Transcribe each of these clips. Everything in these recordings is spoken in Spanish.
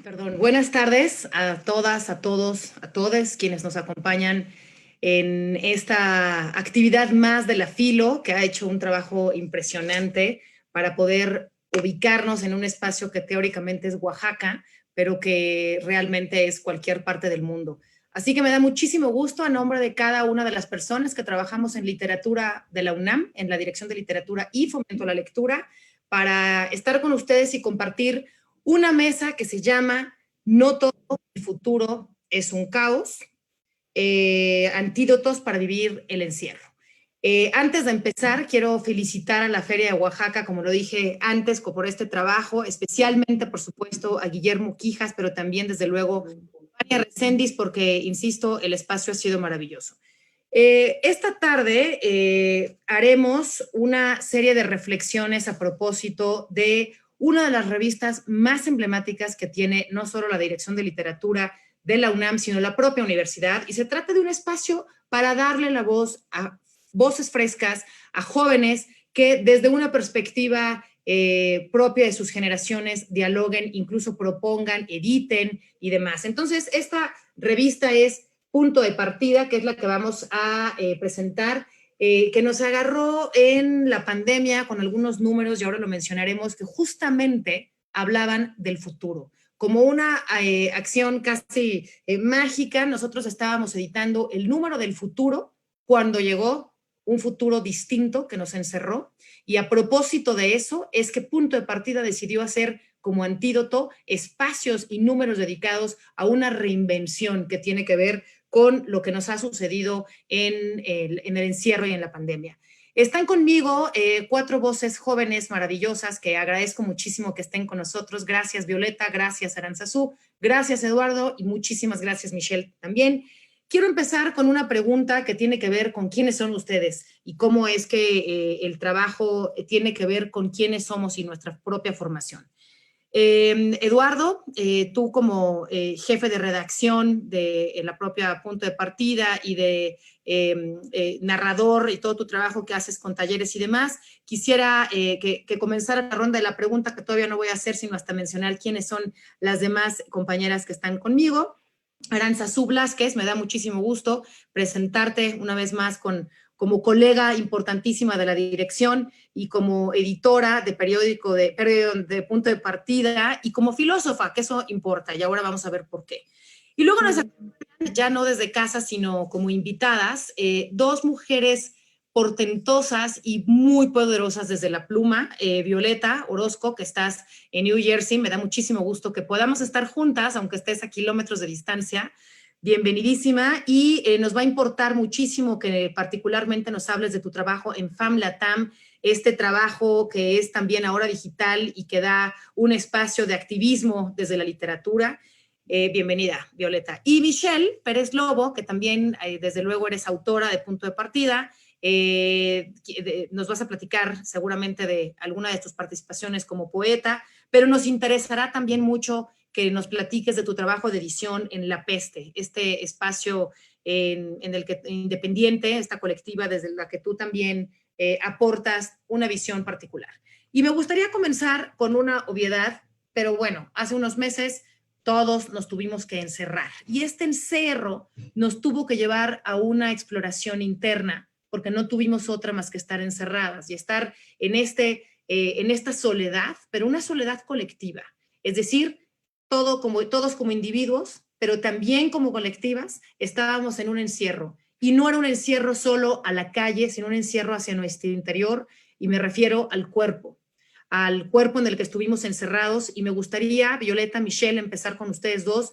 Perdón. Buenas tardes a todas, a todos, a todes quienes nos acompañan en esta actividad más de la Filo, que ha hecho un trabajo impresionante para poder ubicarnos en un espacio que teóricamente es Oaxaca, pero que realmente es cualquier parte del mundo. Así que me da muchísimo gusto a nombre de cada una de las personas que trabajamos en literatura de la UNAM, en la Dirección de Literatura y Fomento a la Lectura, para estar con ustedes y compartir una mesa que se llama No todo el futuro es un caos, antídotos para vivir el encierro. Antes de empezar, quiero felicitar a la Feria de Oaxaca, como lo dije antes, por este trabajo, especialmente, por supuesto, a Guillermo Quijas, pero también, desde luego, a María Recendis, porque, insisto, el espacio ha sido maravilloso. Esta tarde haremos una serie de reflexiones a propósito de una de las revistas más emblemáticas que tiene no solo la Dirección de Literatura de la UNAM, sino la propia universidad, y se trata de un espacio para darle la voz a voces frescas, a jóvenes que desde una perspectiva propia de sus generaciones dialoguen, incluso propongan, editen y demás. Entonces, esta revista es Punto de Partida, que es la que vamos a presentar, que nos agarró en la pandemia con algunos números, y ahora lo mencionaremos, que justamente hablaban del futuro. Como una acción casi mágica, nosotros estábamos editando el número del futuro cuando llegó un futuro distinto que nos encerró, y a propósito de eso es que Punto de Partida decidió hacer como antídoto espacios y números dedicados a una reinvención que tiene que ver con lo que nos ha sucedido en el encierro y en la pandemia. Están conmigo cuatro voces jóvenes maravillosas que agradezco muchísimo que estén con nosotros. Gracias, Violeta, gracias, Aranzazú, gracias, Eduardo, y muchísimas gracias, Michelle, también. Quiero empezar con una pregunta que tiene que ver con quiénes son ustedes y cómo es que el trabajo tiene que ver con quiénes somos y nuestra propia formación. Eduardo, tú como jefe de redacción de la propia Punto de Partida y de narrador y todo tu trabajo que haces con talleres y demás, quisiera que comenzara la ronda de la pregunta, que todavía no voy a hacer, sino hasta mencionar quiénes son las demás compañeras que están conmigo. Aranzazú Blasquez, me da muchísimo gusto presentarte una vez más como colega importantísima de la dirección y como editora de periódico de Punto de Partida y como filósofa, que eso importa, y ahora vamos a ver por qué. Y luego nos acompañan, ya no desde casa, sino como invitadas, dos mujeres portentosas y muy poderosas desde la pluma. Violeta Orozco, que estás en New Jersey, me da muchísimo gusto que podamos estar juntas, aunque estés a kilómetros de distancia. Bienvenidísima, y nos va a importar muchísimo que particularmente nos hables de tu trabajo en FAMLATAM, este trabajo que es también ahora digital y que da un espacio de activismo desde la literatura. Bienvenida, Violeta. Y Michelle Pérez Lobo, que también desde luego eres autora de Punto de Partida. Nos vas a platicar seguramente de alguna de tus participaciones como poeta, pero nos interesará también mucho que nos platiques de tu trabajo de edición en La Peste, este espacio en el que independiente, esta colectiva desde la que tú también aportas una visión particular. Y me gustaría comenzar con una obviedad, pero bueno, hace unos meses todos nos tuvimos que encerrar, y este encierro nos tuvo que llevar a una exploración interna, porque no tuvimos otra más que estar encerradas y estar en esta soledad, pero una soledad colectiva. Es decir, todos como individuos, pero también como colectivas, estábamos en un encierro. Y no era un encierro solo a la calle, sino un encierro hacia nuestro interior, y me refiero al cuerpo en el que estuvimos encerrados. Y me gustaría, Violeta, Michelle, empezar con ustedes dos.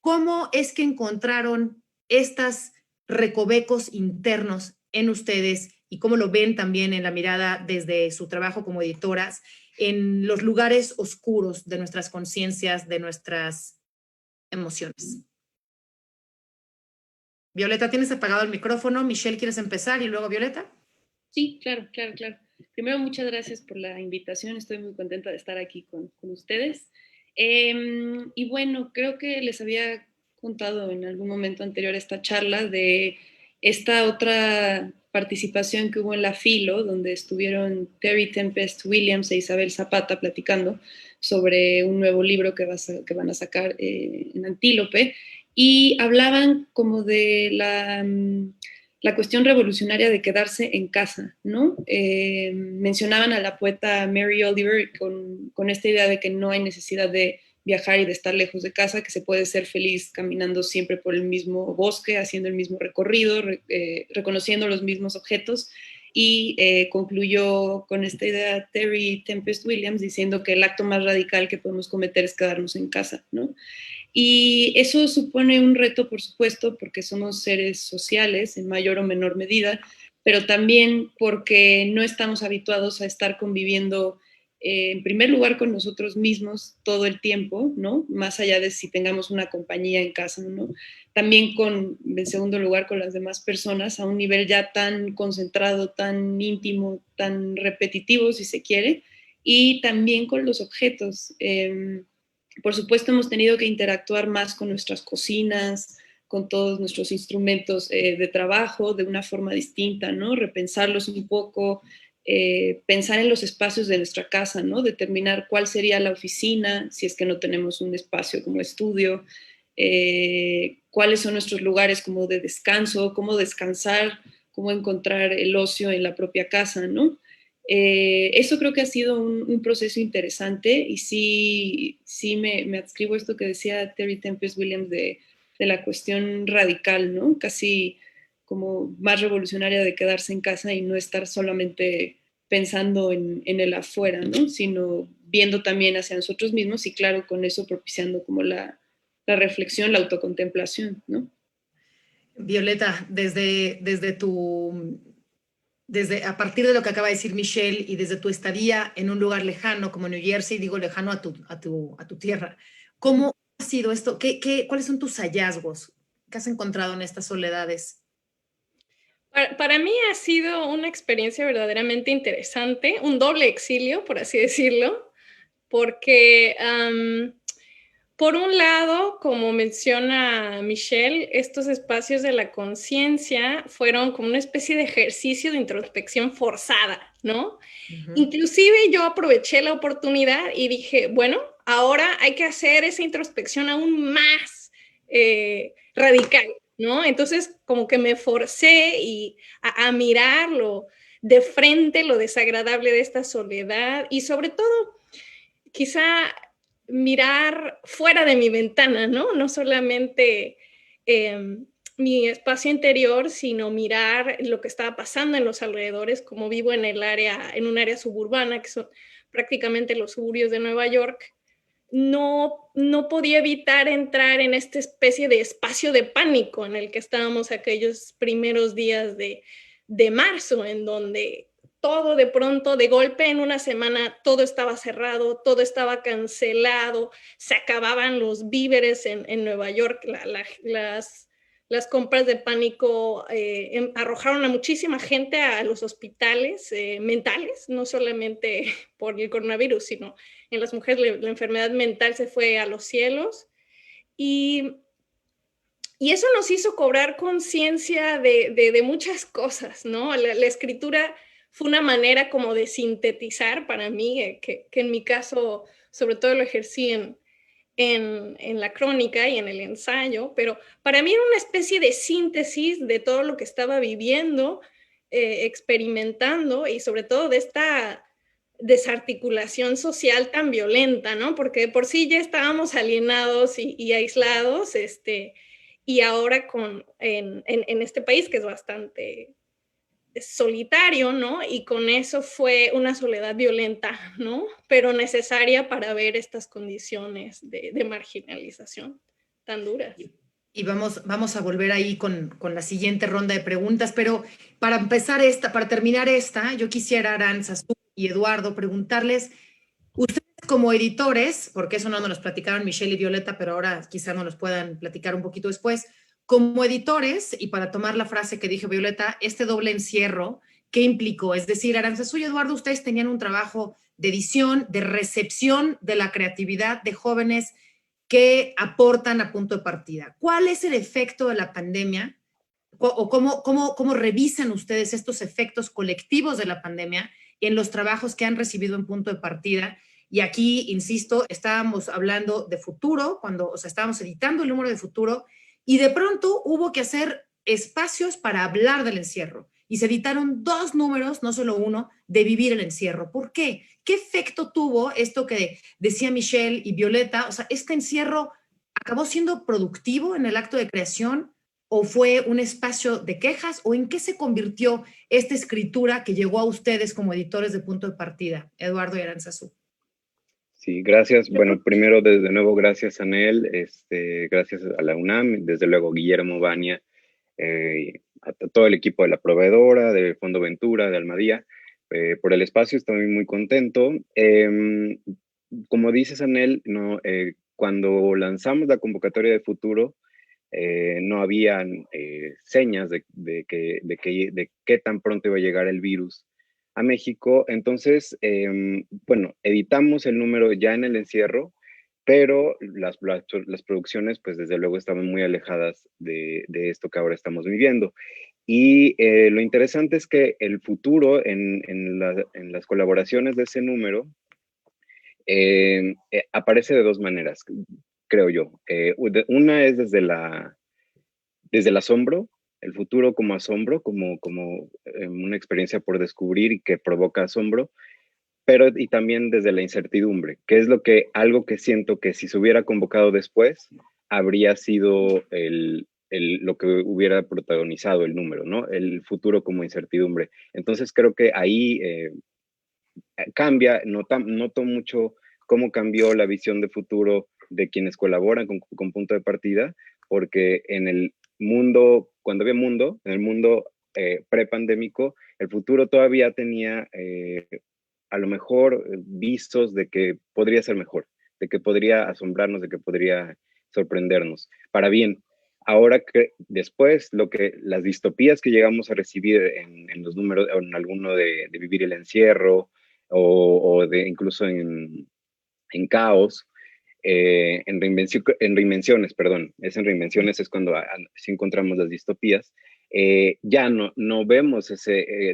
¿Cómo es que encontraron estos recovecos internos en ustedes y cómo lo ven también en la mirada desde su trabajo como editoras en los lugares oscuros de nuestras conciencias, de nuestras emociones? Violeta, tienes apagado el micrófono. Michelle, ¿quieres empezar? Y luego Violeta. Sí, claro, claro, claro. Primero, muchas gracias por la invitación. Estoy muy contenta de estar aquí con ustedes. Y bueno, creo que les había contado en algún momento anterior esta charla de esta otra participación que hubo en la Filo, donde estuvieron Terry Tempest Williams e Isabel Zapata platicando sobre un nuevo libro que van a sacar en Antílope, y hablaban como de la cuestión revolucionaria de quedarse en casa, ¿no? Mencionaban a la poeta Mary Oliver con esta idea de que no hay necesidad de viajar y de estar lejos de casa, que se puede ser feliz caminando siempre por el mismo bosque, haciendo el mismo recorrido, reconociendo los mismos objetos, y concluyó con esta idea Terry Tempest Williams diciendo que el acto más radical que podemos cometer es quedarnos en casa, ¿no? Y eso supone un reto, por supuesto, porque somos seres sociales en mayor o menor medida, pero también porque no estamos habituados a estar conviviendo, en primer lugar, con nosotros mismos todo el tiempo, ¿no? Más allá de si tengamos una compañía en casa, ¿no? También en segundo lugar, con las demás personas a un nivel ya tan concentrado, tan íntimo, tan repetitivo, si se quiere, y también con los objetos. Por supuesto, hemos tenido que interactuar más con nuestras cocinas, con todos nuestros instrumentos de trabajo de una forma distinta, ¿no? Repensarlos un poco, pensar en los espacios de nuestra casa, ¿no? Determinar cuál sería la oficina, si es que no tenemos un espacio como estudio, cuáles son nuestros lugares como de descanso, cómo descansar, cómo encontrar el ocio en la propia casa, ¿no? Eso creo que ha sido un proceso interesante, y sí me adscribo a esto que decía Terry Tempest Williams de la cuestión radical, ¿no? Casi como más revolucionaria de quedarse en casa y no estar solamente pensando en el afuera, ¿no? Sino viendo también hacia nosotros mismos, y claro, con eso propiciando como la reflexión, la autocontemplación, ¿no? Violeta, desde a partir de lo que acaba de decir Michelle y desde tu estadía en un lugar lejano como New Jersey, digo lejano a tu tierra, ¿cómo ha sido esto? ¿Cuáles son tus hallazgos? ¿Qué has encontrado en estas soledades? Para mí ha sido una experiencia verdaderamente interesante, un doble exilio, por así decirlo, porque por un lado, como menciona Michelle, estos espacios de la conciencia fueron como una especie de ejercicio de introspección forzada, ¿no? Inclusive yo aproveché la oportunidad y dije, bueno, ahora hay que hacer esa introspección aún más radical, ¿no? Entonces, como que me forcé a mirarlo de frente, lo desagradable de esta soledad, y sobre todo, quizá mirar fuera de mi ventana, ¿no? No solamente mi espacio interior, sino mirar lo que estaba pasando en los alrededores. Como vivo en un área suburbana, que son prácticamente los suburbios de Nueva York, no podía evitar entrar en esta especie de espacio de pánico en el que estábamos aquellos primeros días de marzo, en donde todo de pronto, de golpe, en una semana, todo estaba cerrado, todo estaba cancelado, se acababan los víveres en Nueva York, las compras de pánico arrojaron a muchísima gente a los hospitales mentales, no solamente por el coronavirus, sino en las mujeres la enfermedad mental se fue a los cielos. Y eso nos hizo cobrar conciencia de muchas cosas, ¿no? La escritura fue una manera como de sintetizar para mí, que en mi caso, sobre todo lo ejercí en la crónica y en el ensayo, pero para mí era una especie de síntesis de todo lo que estaba viviendo, experimentando, y sobre todo de esta desarticulación social tan violenta, ¿no? Porque de por sí ya estábamos alienados y aislados, y ahora en este país que es bastante solitario, ¿no? Y con eso fue una soledad violenta, ¿no? Pero necesaria para ver estas condiciones de marginalización tan duras. Y vamos a volver ahí con la siguiente ronda de preguntas, pero para terminar esta, yo quisiera, Aranza, y Eduardo, preguntarles, ustedes como editores, porque eso no nos los platicaron Michelle y Violeta, pero ahora quizá nos los puedan platicar un poquito después, como editores, y para tomar la frase que dijo Violeta, este doble encierro, ¿qué implicó? Es decir, Aranzazú y Eduardo, ustedes tenían un trabajo de edición, de recepción de la creatividad de jóvenes que aportan a punto de partida. ¿Cuál es el efecto de la pandemia? ¿O cómo revisan ustedes estos efectos colectivos de la pandemia en los trabajos que han recibido en punto de partida? Y aquí, insisto, estábamos hablando de Futuro, o sea, estábamos editando el número de Futuro, y de pronto hubo que hacer espacios para hablar del encierro. Y se editaron 2 números, no solo uno, de Vivir el encierro. ¿Por qué? ¿Qué efecto tuvo esto que decía Michelle y Violeta? O sea, ¿este encierro acabó siendo productivo en el acto de creación o fue un espacio de quejas o en qué se convirtió esta escritura que llegó a ustedes como editores de Punto de Partida? Eduardo y Aranzazú. Sí, gracias. Bueno, primero, desde nuevo, gracias a Anel, gracias a la UNAM, desde luego Guillermo Bania, a todo el equipo de la proveedora, de Fondo Ventura, de Almadía, por el espacio. Estoy muy contento. Como dices, Anel, no, cuando lanzamos la convocatoria de Futuro, no habían señas de qué tan pronto iba a llegar el virus a México. Entonces, bueno, editamos el número ya en el encierro, pero las producciones, pues desde luego estaban muy alejadas de esto que ahora estamos viviendo. Y lo interesante es que el futuro en las colaboraciones de ese número aparece de 2 maneras, creo yo. Una es desde el asombro, el futuro como asombro, como una experiencia por descubrir y que provoca asombro, pero y también desde la incertidumbre, que es algo que siento que si se hubiera convocado después, habría sido lo que hubiera protagonizado el número, ¿no? El futuro como incertidumbre. Entonces creo que ahí cambia, noto mucho cómo cambió la visión de futuro de quienes colaboran con Punto de Partida, porque en el mundo, cuando había mundo, en el mundo prepandémico, el futuro todavía tenía a lo mejor visos de que podría ser mejor, de que podría asombrarnos, de que podría sorprendernos, para bien. Ahora que después, las distopías que llegamos a recibir en los números, en alguno de Vivir el encierro, o de incluso en Caos, en Reinvenciones, perdón, en Reinvenciones es cuando sí encontramos las distopías, ya no vemos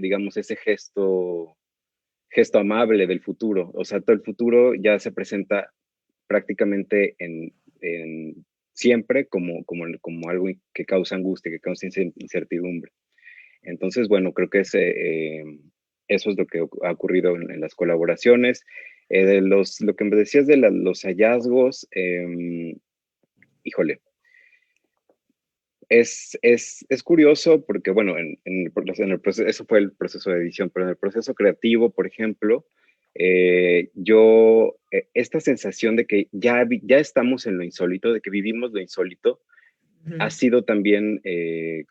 digamos, ese gesto amable del futuro. O sea, todo el futuro ya se presenta prácticamente siempre como algo que causa angustia, que causa incertidumbre. Entonces, bueno, creo que eso es lo que ha ocurrido en las colaboraciones. Lo que me decías de los hallazgos, híjole, es curioso porque, bueno, en el proceso, eso fue el proceso de edición, pero en el proceso creativo, por ejemplo, esta sensación de que ya estamos en lo insólito, de que vivimos lo insólito, ha sido también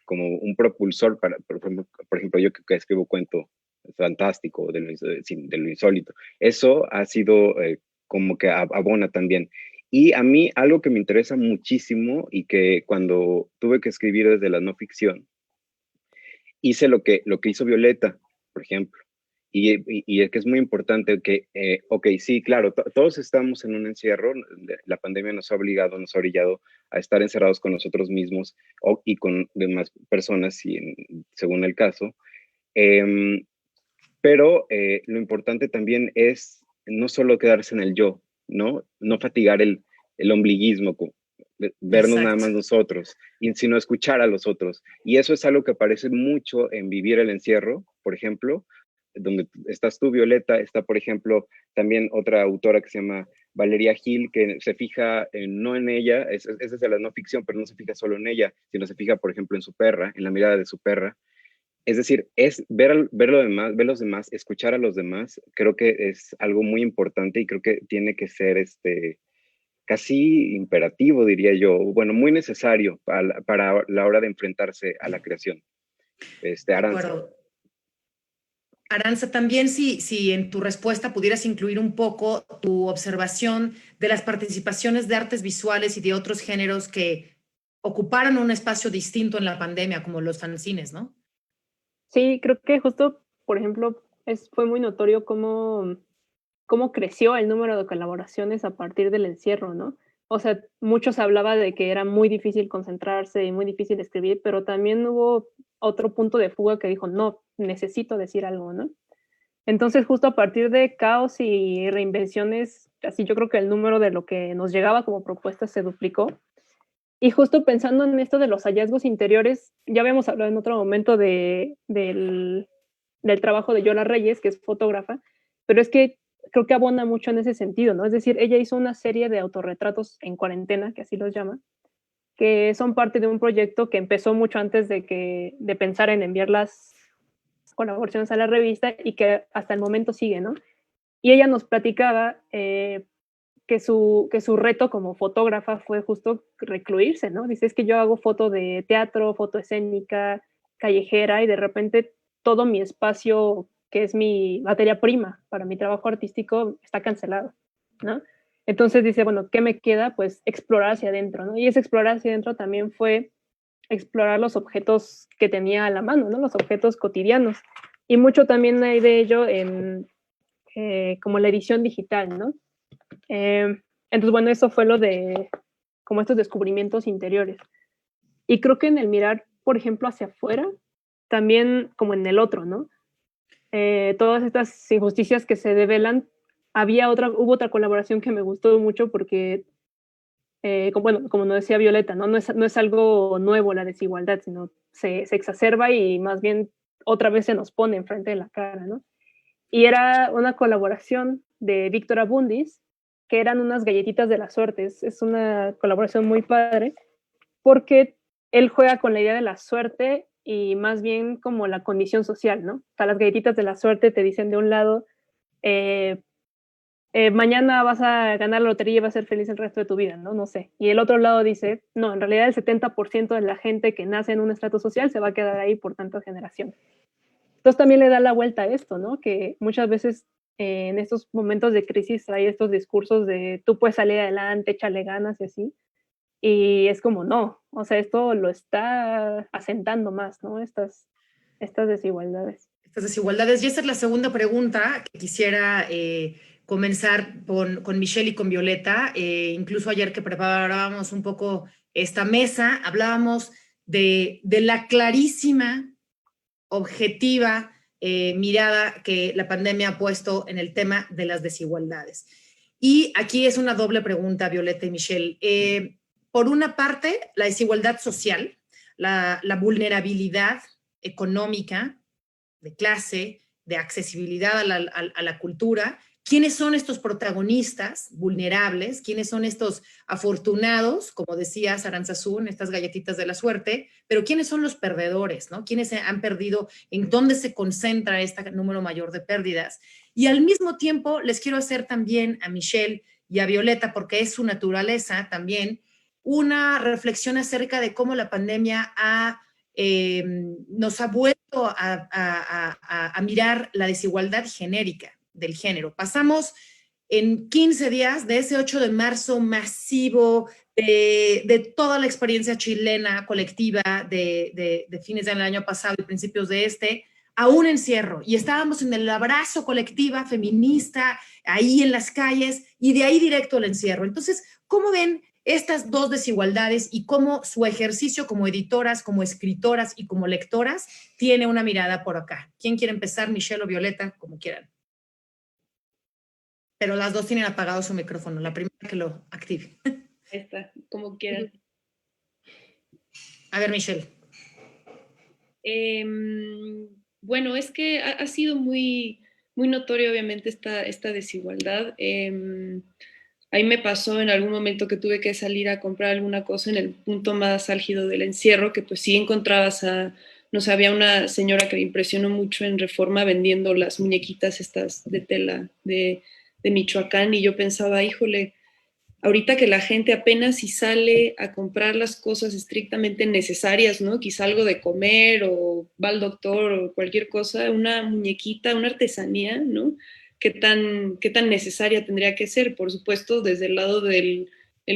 como un propulsor por ejemplo, yo que escribo cuento fantástico de lo insólito. Eso ha sido como que abona también. Y a mí algo que me interesa muchísimo y que cuando tuve que escribir desde la no ficción, hice lo que hizo Violeta, por ejemplo. Y es que es muy importante que, ok, sí, claro, todos estamos en un encierro, la pandemia nos ha orillado a estar encerrados con nosotros mismos y con demás personas, según el caso. Pero lo importante también es no solo quedarse en el yo, ¿no? No fatigar el ombliguismo, vernos nada más nosotros, sino escuchar a los otros. Y eso es algo que aparece mucho en Vivir el encierro, por ejemplo, donde estás tú, Violeta, está, por ejemplo, también otra autora que se llama Valeria Gil, que se fija no en ella, esa es de la no ficción, pero no se fija solo en ella, sino se fija, por ejemplo, en su perra, en la mirada de su perra. Es decir, es ver los demás, escuchar a los demás, creo que es algo muy importante y creo que tiene que ser casi imperativo, diría yo, bueno, muy necesario para la hora de enfrentarse a la creación. Aranza. Bueno, Aranza, también si en tu respuesta pudieras incluir un poco tu observación de las participaciones de artes visuales y de otros géneros que ocuparon un espacio distinto en la pandemia, como los fanzines, ¿no? Sí, creo que justo, por ejemplo, fue muy notorio cómo creció el número de colaboraciones a partir del encierro, ¿no? O sea, muchos hablaba de que era muy difícil concentrarse y muy difícil escribir, pero también hubo otro punto de fuga que dijo, no, necesito decir algo, ¿no? Entonces, justo a partir de caos y reinvenciones, así yo creo que el número de lo que nos llegaba como propuesta se duplicó. Y justo pensando en esto de los hallazgos interiores, ya habíamos hablado en otro momento del trabajo de Yola Reyes, que es fotógrafa, pero es que creo que abona mucho en ese sentido, ¿no? Es decir, ella hizo una serie de autorretratos en cuarentena, que así los llama, que son parte de un proyecto que empezó mucho antes de pensar en enviar las colaboraciones a la revista y que hasta el momento sigue, ¿no? Y ella nos platicaba que su reto como fotógrafa fue justo recluirse, ¿no? Dice, es que yo hago foto de teatro, foto escénica, callejera, y de repente todo mi espacio, que es mi materia prima para mi trabajo artístico, está cancelado, ¿no? Entonces dice, bueno, ¿qué me queda? Pues explorar hacia adentro, ¿no? Y ese explorar hacia adentro también fue explorar los objetos que tenía a la mano, ¿no? Los objetos cotidianos. Y mucho también hay de ello en como la edición digital, ¿no? Entonces, bueno, eso fue lo de como estos descubrimientos interiores. Y creo que en el mirar, por ejemplo, hacia afuera, también como en el otro, ¿no? Todas estas injusticias que se develan, hubo otra colaboración que me gustó mucho porque, bueno, como nos decía Violeta, ¿no? No es algo nuevo la desigualdad, sino se exacerba y más bien otra vez se nos pone enfrente de la cara, ¿no? Y era una colaboración de Víctor Abundis, que eran unas galletitas de la suerte. Es una colaboración muy padre, porque él juega con la idea de la suerte y más bien como la condición social, ¿no? O sea, las galletitas de la suerte te dicen de un lado, mañana vas a ganar la lotería y vas a ser feliz el resto de tu vida, ¿no? No sé. Y el otro lado dice, no, en realidad el 70% de la gente que nace en un estrato social se va a quedar ahí por tantas generaciones. Entonces también le da la vuelta a esto, ¿no? Que muchas veces en estos momentos de crisis hay estos discursos de tú puedes salir adelante, échale ganas y así. Y es como, no, o sea, esto lo está asentando más, ¿no? Estas desigualdades. Estas desigualdades. Y esa es la segunda pregunta que quisiera comenzar con Michelle y con Violeta. Incluso ayer que preparábamos un poco esta mesa, hablábamos de la clarísima, objetiva mirada que la pandemia ha puesto en el tema de las desigualdades. Y aquí es una doble pregunta, Violeta y Michelle. Por una parte, la desigualdad social, la vulnerabilidad económica, de clase, de accesibilidad a la cultura. ¿Quiénes son estos protagonistas vulnerables? ¿Quiénes son estos afortunados, como decía Aranzazú, estas galletitas de la suerte? Pero ¿quiénes son los perdedores? ¿No? ¿Quiénes han perdido? ¿En dónde se concentra este número mayor de pérdidas? Y al mismo tiempo les quiero hacer también a Michelle y a Violeta, porque es su naturaleza también, una reflexión acerca de cómo la pandemia nos ha vuelto a mirar la desigualdad genérica del género. Pasamos en 15 días de ese 8 de marzo masivo, de toda la experiencia chilena colectiva de fines del año pasado y principios de a un encierro. Y estábamos en el abrazo colectiva feminista, ahí en las calles, y de ahí directo al encierro. Entonces, ¿cómo ven estas dos desigualdades y cómo su ejercicio como editoras, como escritoras y como lectoras tiene una mirada por acá? ¿Quién quiere empezar? Michelle o Violeta, como quieran. Pero las dos tienen apagado su micrófono, la primera que lo active. Ahí está, como quieran. A ver, Michelle. Bueno, es que ha sido muy, muy notorio, obviamente, esta desigualdad. A mí me pasó en algún momento que tuve que salir a comprar alguna cosa en el punto más álgido del encierro, que pues sí encontrabas no sé, había una señora que me impresionó mucho en Reforma vendiendo las muñequitas estas de tela de Michoacán, y yo pensaba, híjole, ahorita que la gente apenas si sale a comprar las cosas estrictamente necesarias, ¿no? Quizá algo de comer o va al doctor o cualquier cosa, una muñequita, una artesanía, ¿no? ¿Qué tan necesaria tendría que ser? Por supuesto, desde el lado del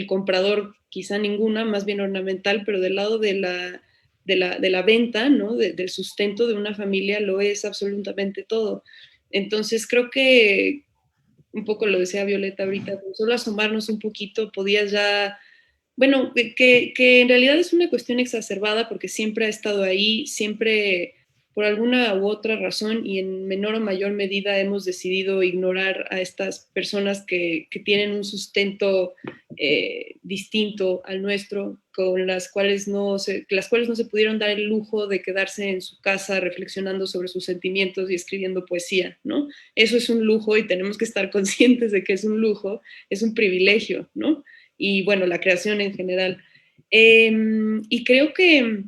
comprador, quizá ninguna, más bien ornamental, pero del lado de la venta, ¿no? Del sustento de una familia lo es absolutamente todo. Entonces creo que un poco lo decía Violeta ahorita, solo asomarnos un poquito podías ya, bueno, que en realidad es una cuestión exacerbada porque siempre ha estado ahí, siempre por alguna u otra razón y en menor o mayor medida hemos decidido ignorar a estas personas que tienen un sustento distinto al nuestro, con las cuales no se pudieron dar el lujo de quedarse en su casa reflexionando sobre sus sentimientos y escribiendo poesía, ¿no? Eso es un lujo y tenemos que estar conscientes de que es un lujo, es un privilegio, ¿no? Y bueno, la creación en general. Y creo que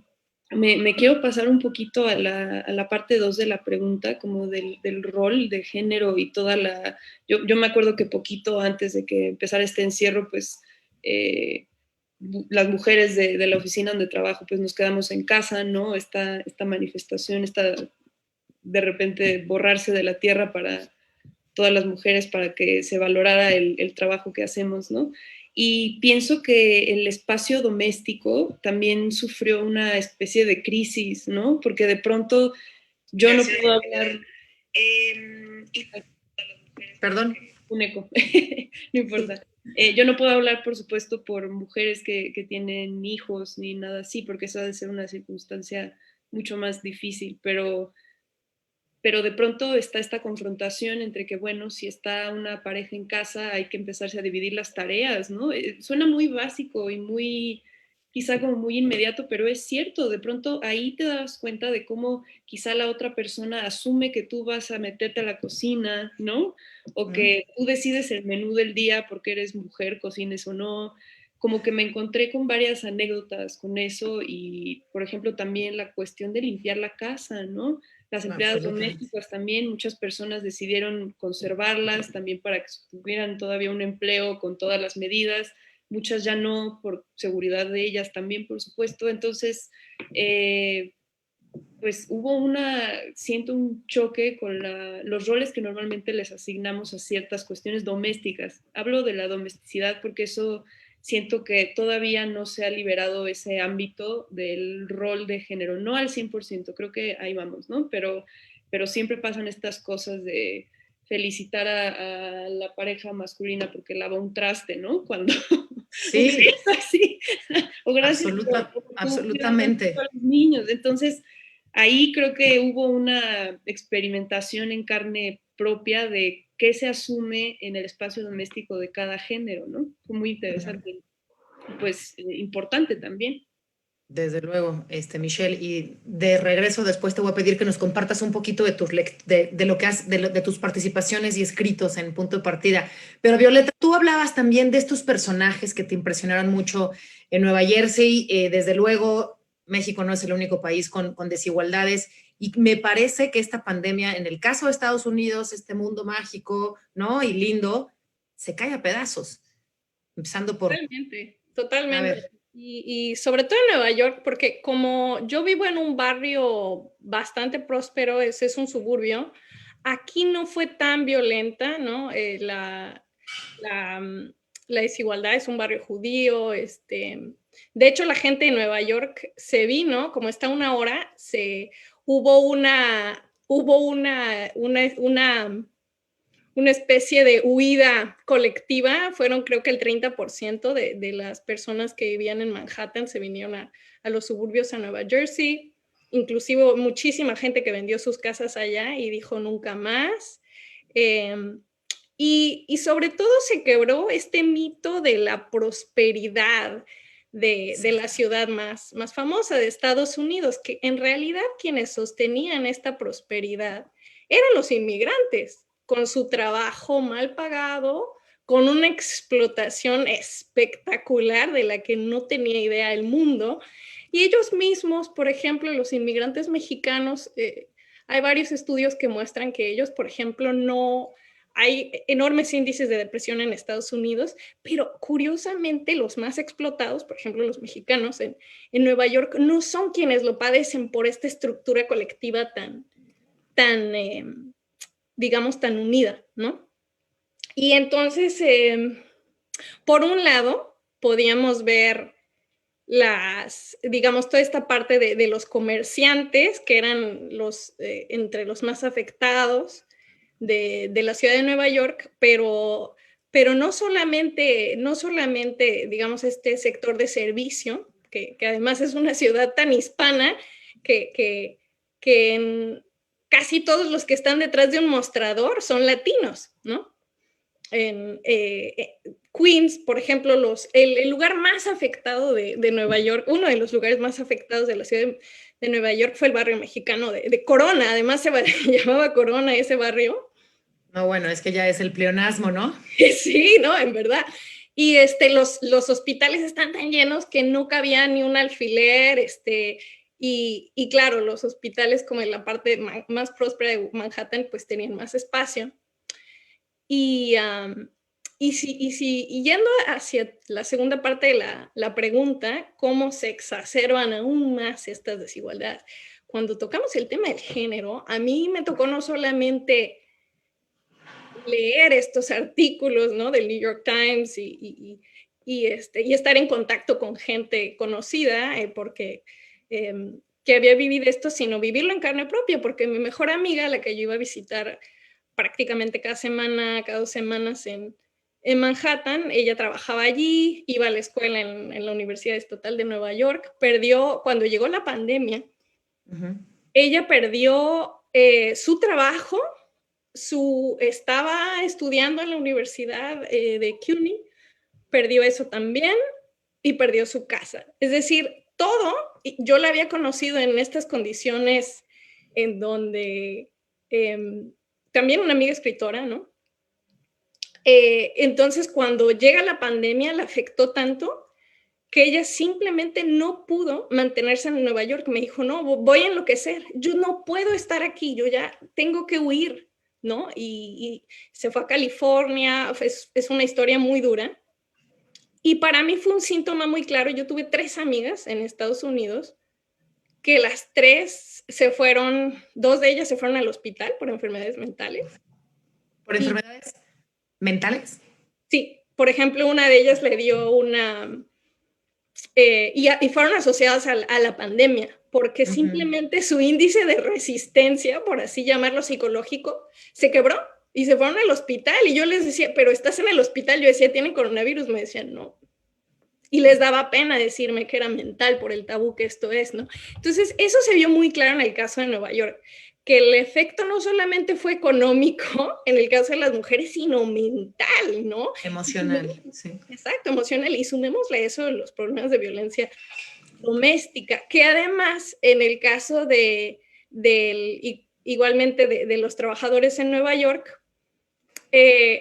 me quiero pasar un poquito a la parte 2 de la pregunta, como del rol de género y toda la... Yo me acuerdo que poquito antes de que empezara este encierro, pues las mujeres de la oficina donde trabajo, pues nos quedamos en casa, ¿no? Esta manifestación, esta de repente borrarse de la tierra para todas las mujeres, para que se valorara el trabajo que hacemos, ¿no? Y pienso que el espacio doméstico también sufrió una especie de crisis, ¿no? Porque de pronto yo no puedo hablar... Perdón. Un eco, no importa. Yo no puedo hablar, por supuesto, por mujeres que tienen hijos ni nada así, porque eso ha de ser una circunstancia mucho más difícil, pero de pronto está esta confrontación entre que, bueno, si está una pareja en casa, hay que empezarse a dividir las tareas, ¿no? Suena muy básico y muy, quizá como muy inmediato, pero es cierto, de pronto ahí te das cuenta de cómo quizá la otra persona asume que tú vas a meterte a la cocina, ¿no? O que tú decides el menú del día porque eres mujer, cocines o no. Como que me encontré con varias anécdotas con eso y, por ejemplo, también la cuestión de limpiar la casa, ¿no? Las empleadas domésticas también, muchas personas decidieron conservarlas también para que tuvieran todavía un empleo con todas las medidas, muchas ya no por seguridad de ellas también, por supuesto. Entonces, pues hubo siento un choque con los roles que normalmente les asignamos a ciertas cuestiones domésticas. Hablo de la domesticidad porque eso siento que todavía no se ha liberado ese ámbito del rol de género, no al 100%, creo que ahí vamos, ¿no? Pero siempre pasan estas cosas de felicitar a la pareja masculina porque lava un traste, ¿no? Cuando sí, así, o gracias absolutamente. a los niños. Entonces, ahí creo que hubo una experimentación en carne propia de qué se asume en el espacio doméstico de cada género, ¿no? Fue muy interesante, pues importante también. Desde luego, Michelle, y de regreso después te voy a pedir que nos compartas un poquito de de lo que de tus participaciones y escritos en Punto de Partida. Pero Violeta, tú hablabas también de estos personajes que te impresionaron mucho en Nueva Jersey. Desde luego, México no es el único país con desigualdades y me parece que esta pandemia, en el caso de Estados Unidos, este mundo mágico, ¿no? Y lindo, se cae a pedazos, empezando por... Totalmente, totalmente. Y sobre todo en Nueva York, porque como yo vivo en un barrio bastante próspero, ese es un suburbio, aquí no fue tan violenta, ¿no? La desigualdad, es un barrio judío, de hecho la gente de Nueva York se vino, como está una hora, hubo una especie de huida colectiva. Fueron creo que el 30% de las personas que vivían en Manhattan se vinieron a los suburbios a Nueva Jersey, inclusive muchísima gente que vendió sus casas allá y dijo nunca más. Y sobre todo se quebró este mito de la prosperidad de la ciudad más famosa de Estados Unidos, que en realidad quienes sostenían esta prosperidad eran los inmigrantes, con su trabajo mal pagado, con una explotación espectacular de la que no tenía idea el mundo. Y ellos mismos, por ejemplo, los inmigrantes mexicanos, hay varios estudios que muestran que ellos, por ejemplo, no... Hay enormes índices de depresión en Estados Unidos, pero curiosamente los más explotados, por ejemplo los mexicanos en Nueva York, no son quienes lo padecen por esta estructura colectiva digamos, tan unida, ¿no? Y entonces, por un lado, podíamos ver digamos, toda esta parte de los comerciantes, que eran entre los más afectados de la ciudad de Nueva York, pero no solamente, digamos, este sector de servicio, que además es una ciudad tan hispana que que casi todos los que están detrás de un mostrador son latinos, ¿no? En Queens, por ejemplo, el lugar más afectado de Nueva York, uno de los lugares más afectados de la ciudad de Nueva York fue el barrio mexicano de Corona, además se llamaba Corona ese barrio. No, bueno, es que ya es el pleonasmo, ¿no? Sí, no, en verdad. Y los hospitales están tan llenos que no cabía ni un alfiler, y claro, los hospitales como en la parte más próspera de Manhattan, pues tenían más espacio. Y yendo hacia la segunda parte de la pregunta, ¿cómo se exacerban aún más estas desigualdades? Cuando tocamos el tema del género, a mí me tocó no solamente leer estos artículos, ¿no? Del New York Times y estar en contacto con gente conocida, porque que había vivido esto, sino vivirlo en carne propia, porque mi mejor amiga, la que yo iba a visitar prácticamente cada semana, cada 2 semanas en Manhattan, ella trabajaba allí, iba a la escuela en la Universidad Estatal de Nueva York, cuando llegó la pandemia, ella perdió su trabajo, estaba estudiando en la Universidad de CUNY, perdió eso también y perdió su casa. Es decir, todo, yo la había conocido en estas condiciones en donde también una amiga escritora, ¿no? Entonces, cuando llega la pandemia, la afectó tanto que ella simplemente no pudo mantenerse en Nueva York. Me dijo, no, voy a enloquecer, yo no puedo estar aquí, yo ya tengo que huir, ¿no? Y se fue a California, es una historia muy dura. Y para mí fue un síntoma muy claro. Yo tuve 3 amigas en Estados Unidos que las 3 2 de ellas se fueron al hospital por enfermedades mentales. ¿Por enfermedades mentales? Sí, por ejemplo, una de ellas le dio y fueron asociadas a la pandemia, porque simplemente su índice de resistencia, por así llamarlo, psicológico, se quebró y se fueron al hospital. Y yo les decía, pero estás en el hospital. Yo decía, ¿tienen coronavirus? Me decían, no. Y les daba pena decirme que era mental por el tabú que esto es, ¿no? Entonces, eso se vio muy claro en el caso de Nueva York, que el efecto no solamente fue económico en el caso de las mujeres, sino mental, ¿no? Emocional, sí. Exacto, emocional. Y sumémosle a eso los problemas de violencia doméstica, que además en el caso igualmente de los trabajadores en Nueva York,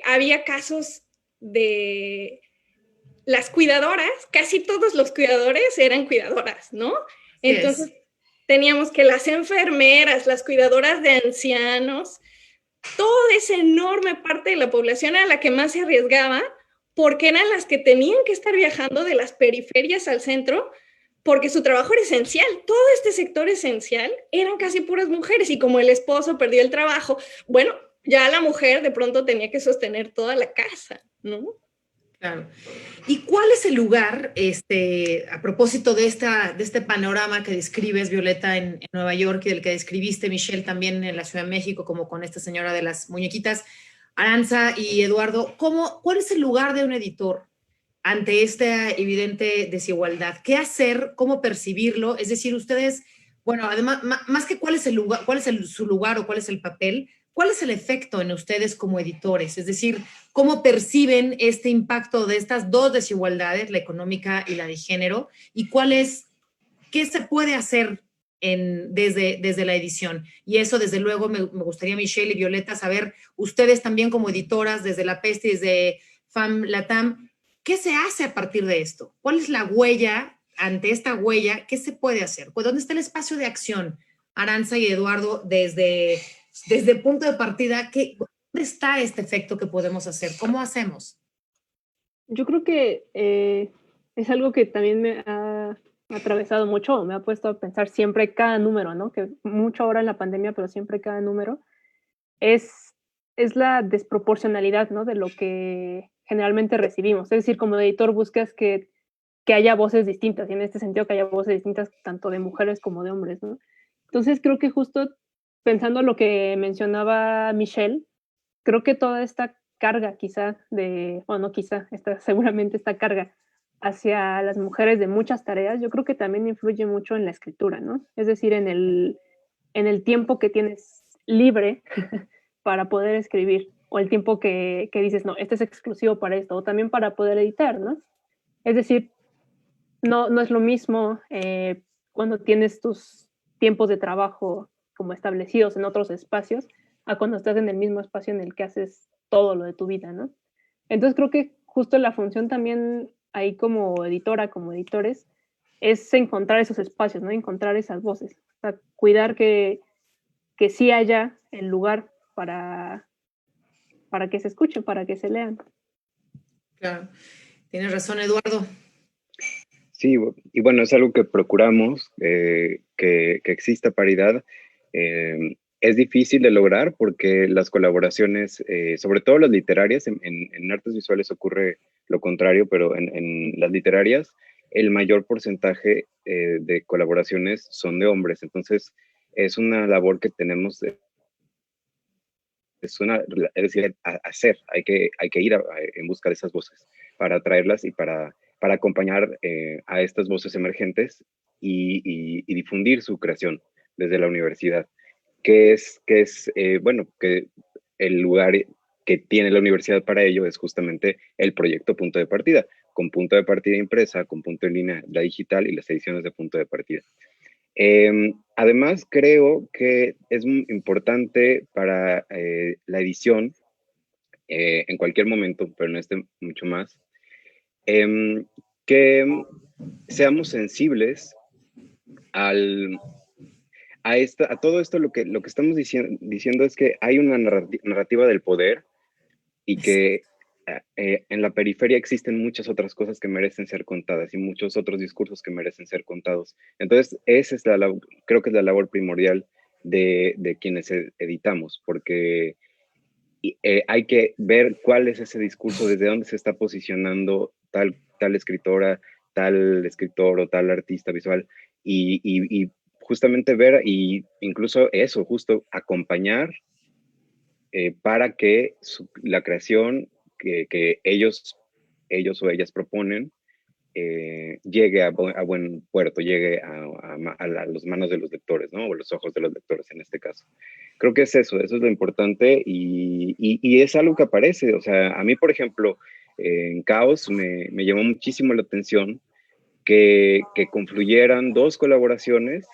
había casos de las cuidadoras, casi todos los cuidadores eran cuidadoras, ¿no? Entonces teníamos que las enfermeras, las cuidadoras de ancianos, toda esa enorme parte de la población a la que más se arriesgaba, porque eran las que tenían que estar viajando de las periferias al centro, porque su trabajo era esencial. Todo este sector esencial eran casi puras mujeres, y como el esposo perdió el trabajo, bueno, ya la mujer de pronto tenía que sostener toda la casa, ¿no? Claro. ¿Y cuál es el lugar, a propósito de este panorama que describes, Violeta, en Nueva York, y del que describiste, Michelle, también en la Ciudad de México, como con esta señora de las muñequitas, Aranza y Eduardo, ¿cuál es el lugar de un editor ante esta evidente desigualdad? ¿Qué hacer? ¿Cómo percibirlo? Es decir, ustedes, bueno, además, más que cuál es el lugar, su lugar o cuál es el papel, ¿cuál es el efecto en ustedes como editores? Es decir, ¿cómo perciben este impacto de estas 2 desigualdades, la económica y la de género? ¿Y qué se puede hacer desde la edición? Y eso, desde luego, me gustaría, Michelle y Violeta, saber, ustedes también como editoras, desde La Peste y desde FAM Latam, ¿qué se hace a partir de esto? ¿Cuál es la huella? Ante esta huella, ¿qué se puede hacer? Pues, ¿dónde está el espacio de acción? Aranza y Eduardo, desde el punto de partida, ¿dónde está este efecto que podemos hacer? ¿Cómo hacemos? Yo creo que es algo que también me ha atravesado mucho, me ha puesto a pensar siempre cada número, ¿no? Que mucho ahora en la pandemia, pero siempre cada número, es la desproporcionalidad, ¿no? De lo que generalmente recibimos. Es decir, como editor buscas que haya voces distintas, y en este sentido que haya voces distintas tanto de mujeres como de hombres, ¿no? Entonces creo que justo pensando lo que mencionaba Michelle, creo que toda esta carga seguramente esta carga hacia las mujeres de muchas tareas, yo creo que también influye mucho en la escritura, ¿no? Es decir, en en el tiempo que tienes libre para poder escribir, o el tiempo que dices, no, este es exclusivo para esto, o también para poder editar, ¿no? Es decir, no es lo mismo cuando tienes tus tiempos de trabajo como establecidos en otros espacios, a cuando estás en el mismo espacio en el que haces todo lo de tu vida, ¿no? Entonces creo que justo la función también ahí como editora, como editores, es encontrar esos espacios, ¿no? Encontrar esas voces, o sea, cuidar que sí haya el lugar para que se escuchen, para que se lean. Claro, tienes razón, Eduardo. Sí, y bueno, es algo que procuramos, que exista paridad. Es difícil de lograr porque las colaboraciones, sobre todo las literarias, en artes visuales ocurre lo contrario, pero en las literarias el mayor porcentaje de colaboraciones son de hombres. Entonces, es una labor que tenemos, es decir, hacer, hay que ir en busca de esas voces para traerlas y para acompañar a estas voces emergentes y difundir su creación desde la universidad, bueno, que el lugar que tiene la universidad para ello es justamente el proyecto Punto de Partida, con punto de partida impresa, con punto en línea, la digital y las ediciones de punto de partida. Además, creo que es muy importante para la edición, en cualquier momento, pero en este mucho más, que seamos sensibles a todo esto. Lo que estamos diciendo es que hay una narrativa del poder y que en la periferia existen muchas otras cosas que merecen ser contadas y muchos otros discursos que merecen ser contados. Entonces, esa es creo que es la labor primordial de quienes editamos, porque hay que ver cuál es ese discurso, desde dónde se está posicionando tal escritora, tal escritor o tal artista visual, y justamente ver, y incluso eso, justo acompañar para que la creación que ellos o ellas proponen llegue a buen puerto, llegue a las manos de los lectores, ¿no? O los ojos de los lectores en este caso. Creo que eso es lo importante y es algo que aparece. O sea, a mí, por ejemplo, en Caos me llamó muchísimo la atención que confluyeran dos colaboraciones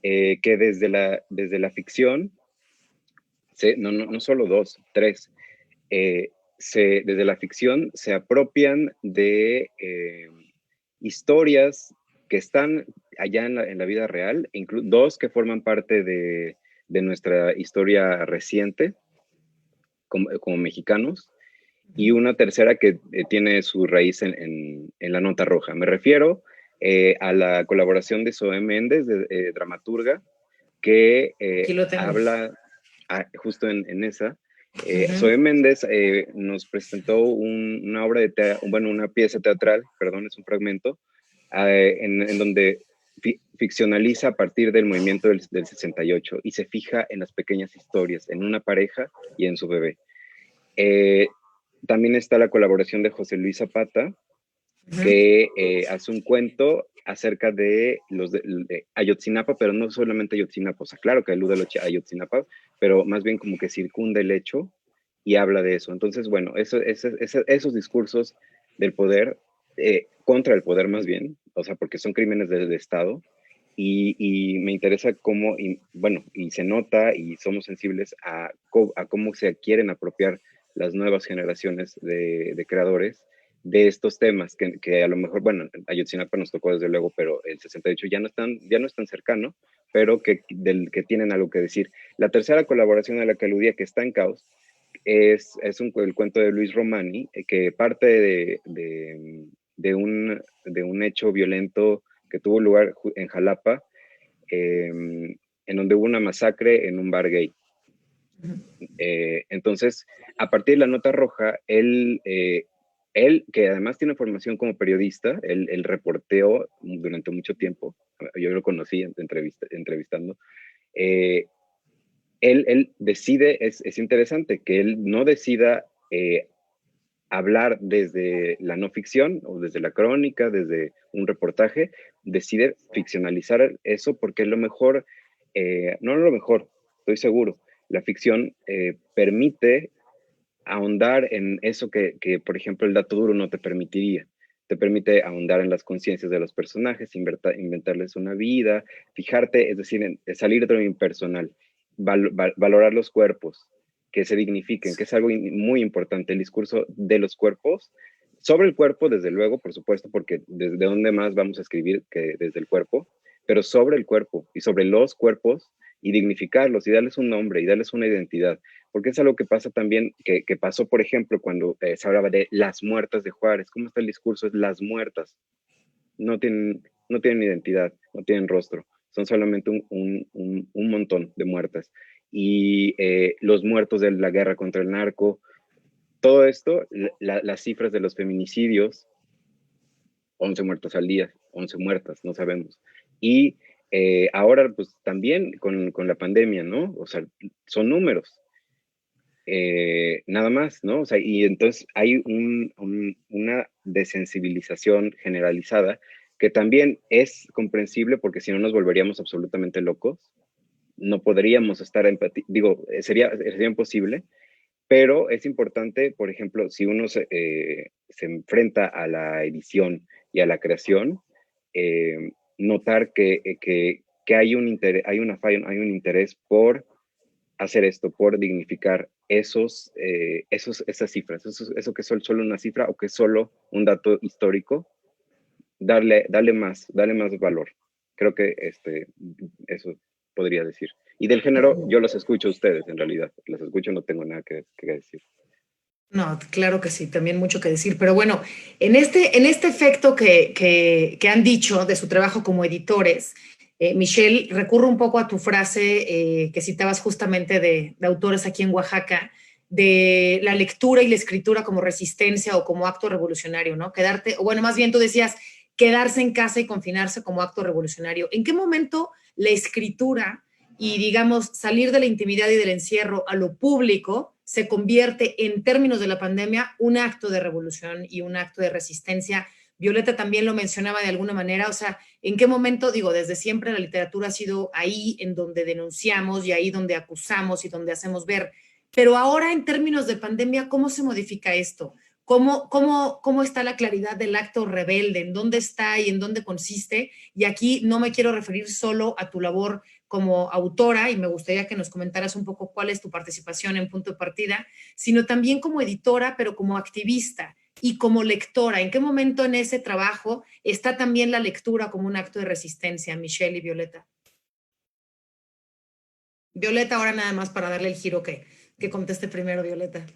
que desde la ficción, no solo dos, tres, desde la ficción se apropian de historias que están allá en la vida real, dos que forman parte de nuestra historia reciente como mexicanos, y una tercera que tiene su raíz en la nota roja. Me refiero a la colaboración de Zoe Méndez, dramaturga, que habla justo en esa. Zoe Méndez nos presentó una obra una pieza teatral, perdón, es un fragmento, en donde ficcionaliza a partir del movimiento del 68 y se fija en las pequeñas historias, en una pareja y en su bebé. También está la colaboración de José Luis Zapata, que hace un cuento acerca de de Ayotzinapa, pero no solamente Ayotzinapa, o sea, claro que alude a Ayotzinapa, pero más bien como que circunda el hecho y habla de eso. Entonces, bueno, esos discursos del poder, contra el poder más bien, o sea, porque son crímenes de Estado, y me interesa cómo, y se nota y somos sensibles a cómo se quieren apropiar las nuevas generaciones de creadores de estos temas que a lo mejor, bueno, Ayotzinapa nos tocó desde luego, pero el 68 ya no es tan cercano, pero del que tienen algo que decir. La tercera colaboración a la que aludía, que está en Caos, es el cuento de Luis Romani, que parte de un hecho violento que tuvo lugar en Jalapa, en donde hubo una masacre en un bar gay. Entonces, a partir de la nota roja, él, que además tiene formación como periodista, él reporteó durante mucho tiempo, yo lo conocí entrevistando, él decide, es interesante que él no decida hablar desde la no ficción o desde la crónica, desde un reportaje, decide ficcionalizar eso porque a lo mejor no lo mejor, estoy seguro, la ficción permite ahondar en eso que, por ejemplo, el dato duro no te permitiría. Te permite ahondar en las conciencias de los personajes, inventarles una vida, fijarte, es decir, salir de lo impersonal, valorar los cuerpos, que se dignifiquen, que es algo muy importante, el discurso de los cuerpos, sobre el cuerpo, desde luego, por supuesto, porque desde dónde más vamos a escribir que desde el cuerpo, pero sobre el cuerpo y sobre los cuerpos y dignificarlos y darles un nombre y darles una identidad, porque es algo que pasa también, que pasó, por ejemplo, cuando se hablaba de las muertas de Juárez. ¿Cómo está el discurso? Es las muertas. No tienen identidad, no tienen rostro, son solamente un montón de muertas. Y los muertos de la guerra contra el narco, todo esto, las cifras de los feminicidios, 11 muertos al día, 11 muertas, no sabemos. Y ahora, pues también con la pandemia, ¿no? O sea, son números. Nada más, ¿no? O sea, y entonces hay una desensibilización generalizada que también es comprensible porque si no nos volveríamos absolutamente locos, no podríamos estar digo, sería imposible, pero es importante, por ejemplo, si uno se enfrenta a la edición y a la creación, notar que hay un interés, hay un interés por hacer esto, por dignificar esas cifras, eso que es solo una cifra o que es solo un dato histórico, darle más valor. Creo que eso podría decir. Y del género, yo los escucho a ustedes, en realidad. Los escucho, no tengo nada que decir. No, claro que sí, también mucho que decir. Pero bueno, en este efecto que han dicho de su trabajo como editores, Michelle, recurro un poco a tu frase que citabas justamente de autores aquí en Oaxaca, de la lectura y la escritura como resistencia o como acto revolucionario, ¿no? Quedarte, o bueno, más bien tú decías, quedarse en casa y confinarse como acto revolucionario. ¿En qué momento la escritura y, digamos, salir de la intimidad y del encierro a lo público se convierte, en términos de la pandemia, un acto de revolución y un acto de resistencia? Violeta también lo mencionaba de alguna manera, o sea, ¿en qué momento? Digo, desde siempre la literatura ha sido ahí en donde denunciamos y ahí donde acusamos y donde hacemos ver. Pero ahora, en términos de pandemia, ¿cómo se modifica esto? ¿Cómo está la claridad del acto rebelde? ¿En dónde está y en dónde consiste? Y aquí no me quiero referir solo a tu labor como autora, y me gustaría que nos comentaras un poco cuál es tu participación en Punto de Partida, sino también como editora, pero como activista y como lectora. ¿En qué momento en ese trabajo está también la lectura como un acto de resistencia, Michelle y Violeta? Violeta, ahora nada más para darle el giro que conteste primero, Violeta.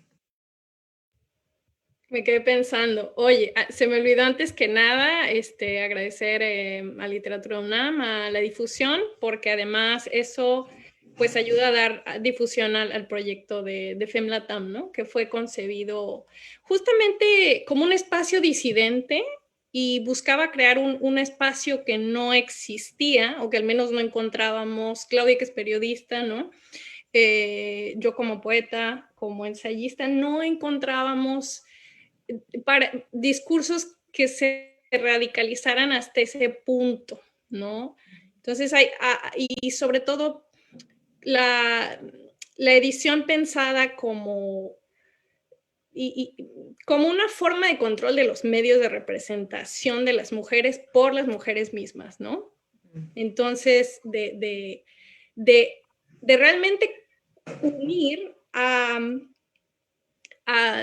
Me quedé pensando, oye, se me olvidó antes que nada agradecer a Literatura UNAM, a la difusión, porque además eso pues ayuda a dar difusión al proyecto de FEMLATAM, ¿no? Que fue concebido justamente como un espacio disidente y buscaba crear un espacio que no existía o que al menos no encontrábamos. Claudia, que es periodista, ¿no? Yo como poeta, como ensayista, no encontrábamos para discursos que se radicalizaran hasta ese punto, ¿no? Entonces, y sobre todo la edición pensada como como una forma de control de los medios de representación de las mujeres por las mujeres mismas, ¿no? Entonces, de realmente unir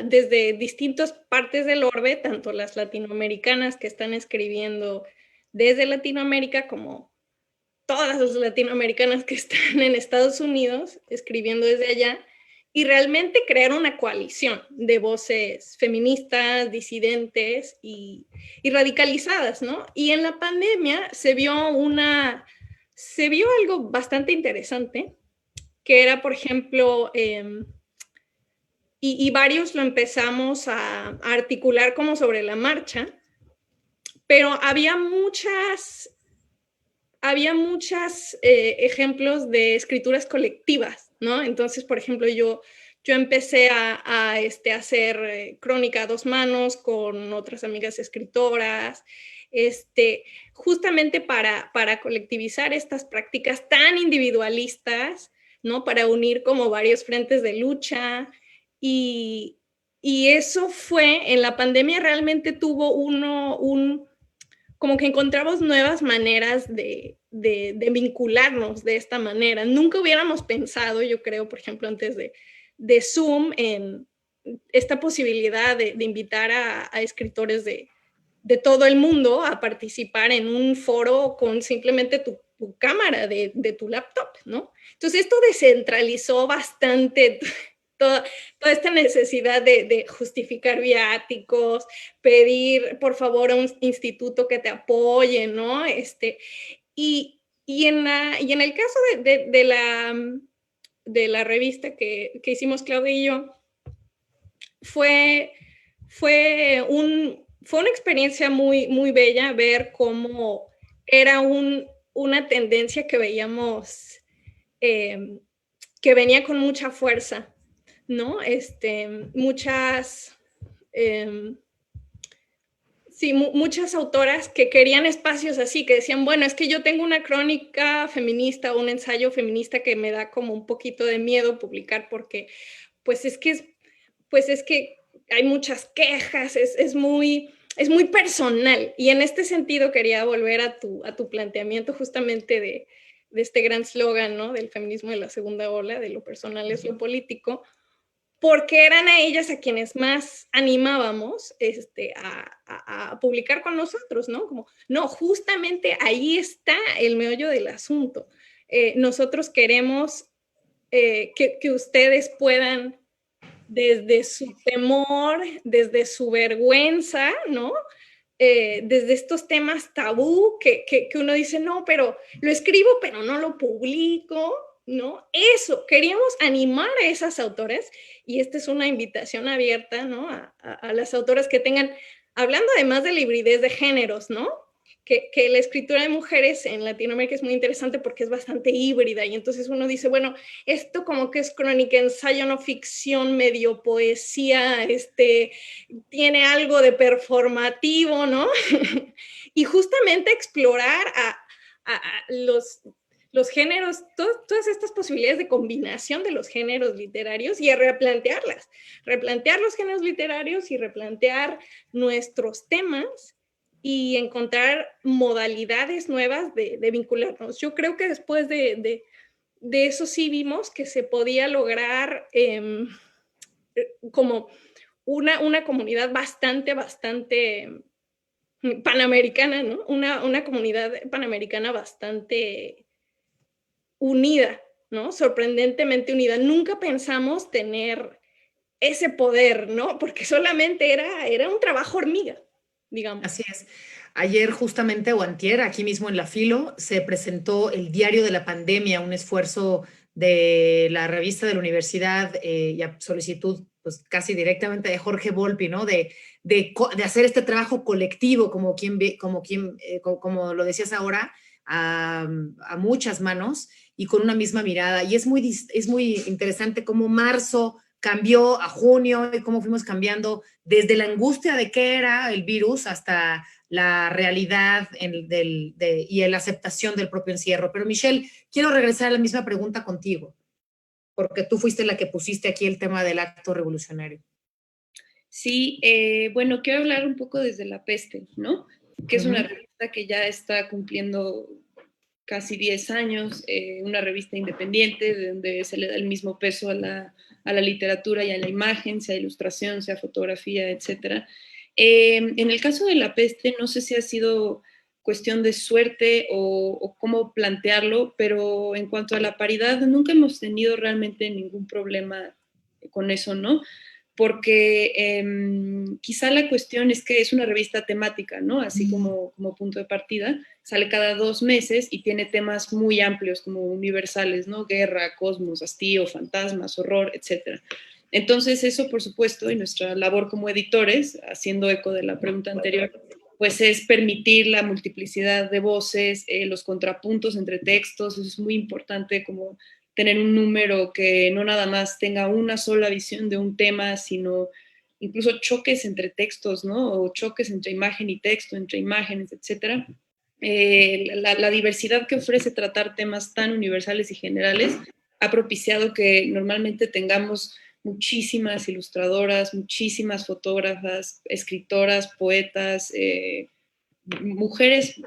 desde distintas partes del orbe, tanto las latinoamericanas que están escribiendo desde Latinoamérica como todas las latinoamericanas que están en Estados Unidos escribiendo desde allá, y realmente crear una coalición de voces feministas, disidentes y radicalizadas, ¿no? Y en la pandemia se vio algo bastante interesante, que era, por ejemplo, y varios lo empezamos a articular como sobre la marcha, pero había muchos ejemplos de escrituras colectivas, ¿no? Entonces, por ejemplo, yo empecé a hacer crónica a dos manos con otras amigas escritoras, justamente para colectivizar estas prácticas tan individualistas, ¿no? Para unir como varios frentes de lucha y eso fue, en la pandemia realmente tuvo como que encontramos nuevas maneras de vincularnos de esta manera. Nunca hubiéramos pensado, yo creo, por ejemplo, antes de Zoom, en esta posibilidad de invitar a escritores de todo el mundo a participar en un foro con simplemente tu cámara de tu laptop, ¿no? Entonces esto descentralizó bastante toda esta necesidad de justificar viáticos, pedir por favor a un instituto que te apoye, ¿no? Y en el caso de la revista que hicimos Claudia y yo, fue una experiencia muy, muy bella ver cómo era una tendencia que veíamos que venía con mucha fuerza, ¿no? Muchas autoras que querían espacios así, que decían, bueno, es que yo tengo una crónica feminista o un ensayo feminista que me da como un poquito de miedo publicar porque pues es que hay muchas quejas, es muy personal. Y en este sentido quería volver a tu planteamiento justamente de este gran slogan, ¿no? Del feminismo de la segunda ola, de lo personal es lo político, porque eran a ellas a quienes más animábamos a publicar con nosotros, ¿no? Como, no, justamente ahí está el meollo del asunto. Nosotros queremos que ustedes puedan, desde su temor, desde su vergüenza, ¿no? Desde estos temas tabú que uno dice, no, pero lo escribo, pero no lo publico, ¿no? Eso, queríamos animar a esas autoras y esta es una invitación abierta, ¿no? A las autoras que tengan, hablando además de la hibridez de géneros, ¿no? Que la escritura de mujeres en Latinoamérica es muy interesante porque es bastante híbrida y entonces uno dice, bueno, esto como que es crónica, ensayo, no ficción, medio poesía, tiene algo de performativo, ¿no? Y justamente explorar a los géneros, todas estas posibilidades de combinación de los géneros literarios y a replantear los géneros literarios y replantear nuestros temas y encontrar modalidades nuevas de vincularnos. Yo creo que después de eso sí vimos que se podía lograr como una comunidad bastante panamericana, ¿no? Una comunidad panamericana bastante unida, ¿no? Sorprendentemente unida. Nunca pensamos tener ese poder, ¿no? Porque solamente era un trabajo hormiga, digamos. Así es. Ayer justamente, o antier, aquí mismo en la Filo, se presentó el Diario de la Pandemia, un esfuerzo de la revista de la universidad y a solicitud pues casi directamente de Jorge Volpi, ¿no? De hacer este trabajo colectivo, como lo decías ahora, a muchas manos y con una misma mirada. Y es muy interesante cómo marzo cambió a junio y cómo fuimos cambiando desde la angustia de qué era el virus hasta la realidad y la aceptación del propio encierro. Pero Michelle, quiero regresar a la misma pregunta contigo, porque tú fuiste la que pusiste aquí el tema del acto revolucionario. Sí, bueno, quiero hablar un poco desde La Peste, ¿no? Que es una revista que ya está cumpliendo casi 10 años, una revista independiente donde se le da el mismo peso a la literatura y a la imagen, sea ilustración, sea fotografía, etc. En el caso de La Peste, no sé si ha sido cuestión de suerte o cómo plantearlo, pero en cuanto a la paridad, nunca hemos tenido realmente ningún problema con eso, ¿no? Porque quizá la cuestión es que es una revista temática, ¿no? Así como punto de partida, sale cada 2 meses y tiene temas muy amplios, como universales, ¿no? Guerra, cosmos, hastío, fantasmas, horror, etc. Entonces eso, por supuesto, y nuestra labor como editores, haciendo eco de la pregunta anterior, pues es permitir la multiplicidad de voces, los contrapuntos entre textos, eso es muy importante como tener un número que no nada más tenga una sola visión de un tema, sino incluso choques entre textos, ¿no? O choques entre imagen y texto, entre imágenes, etcétera. La diversidad que ofrece tratar temas tan universales y generales ha propiciado que normalmente tengamos muchísimas ilustradoras, muchísimas fotógrafas, escritoras, poetas, mujeres,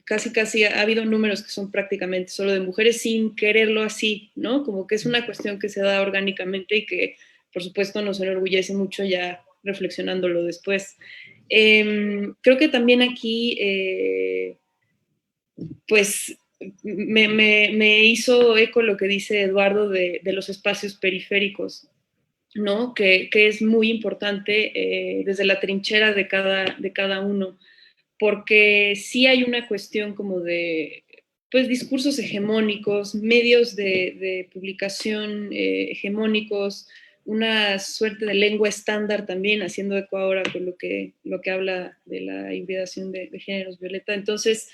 casi ha habido números que son prácticamente solo de mujeres sin quererlo así, ¿no? Como que es una cuestión que se da orgánicamente y que, por supuesto, nos enorgullece mucho ya reflexionándolo después. Creo que también aquí, pues, me hizo eco lo que dice Eduardo de los espacios periféricos, ¿no? Que es muy importante desde la trinchera de cada uno, porque sí hay una cuestión como de, pues, discursos hegemónicos, medios de publicación hegemónicos, una suerte de lengua estándar también, haciendo eco ahora con lo que habla de la hibridación de géneros, Violeta. Entonces,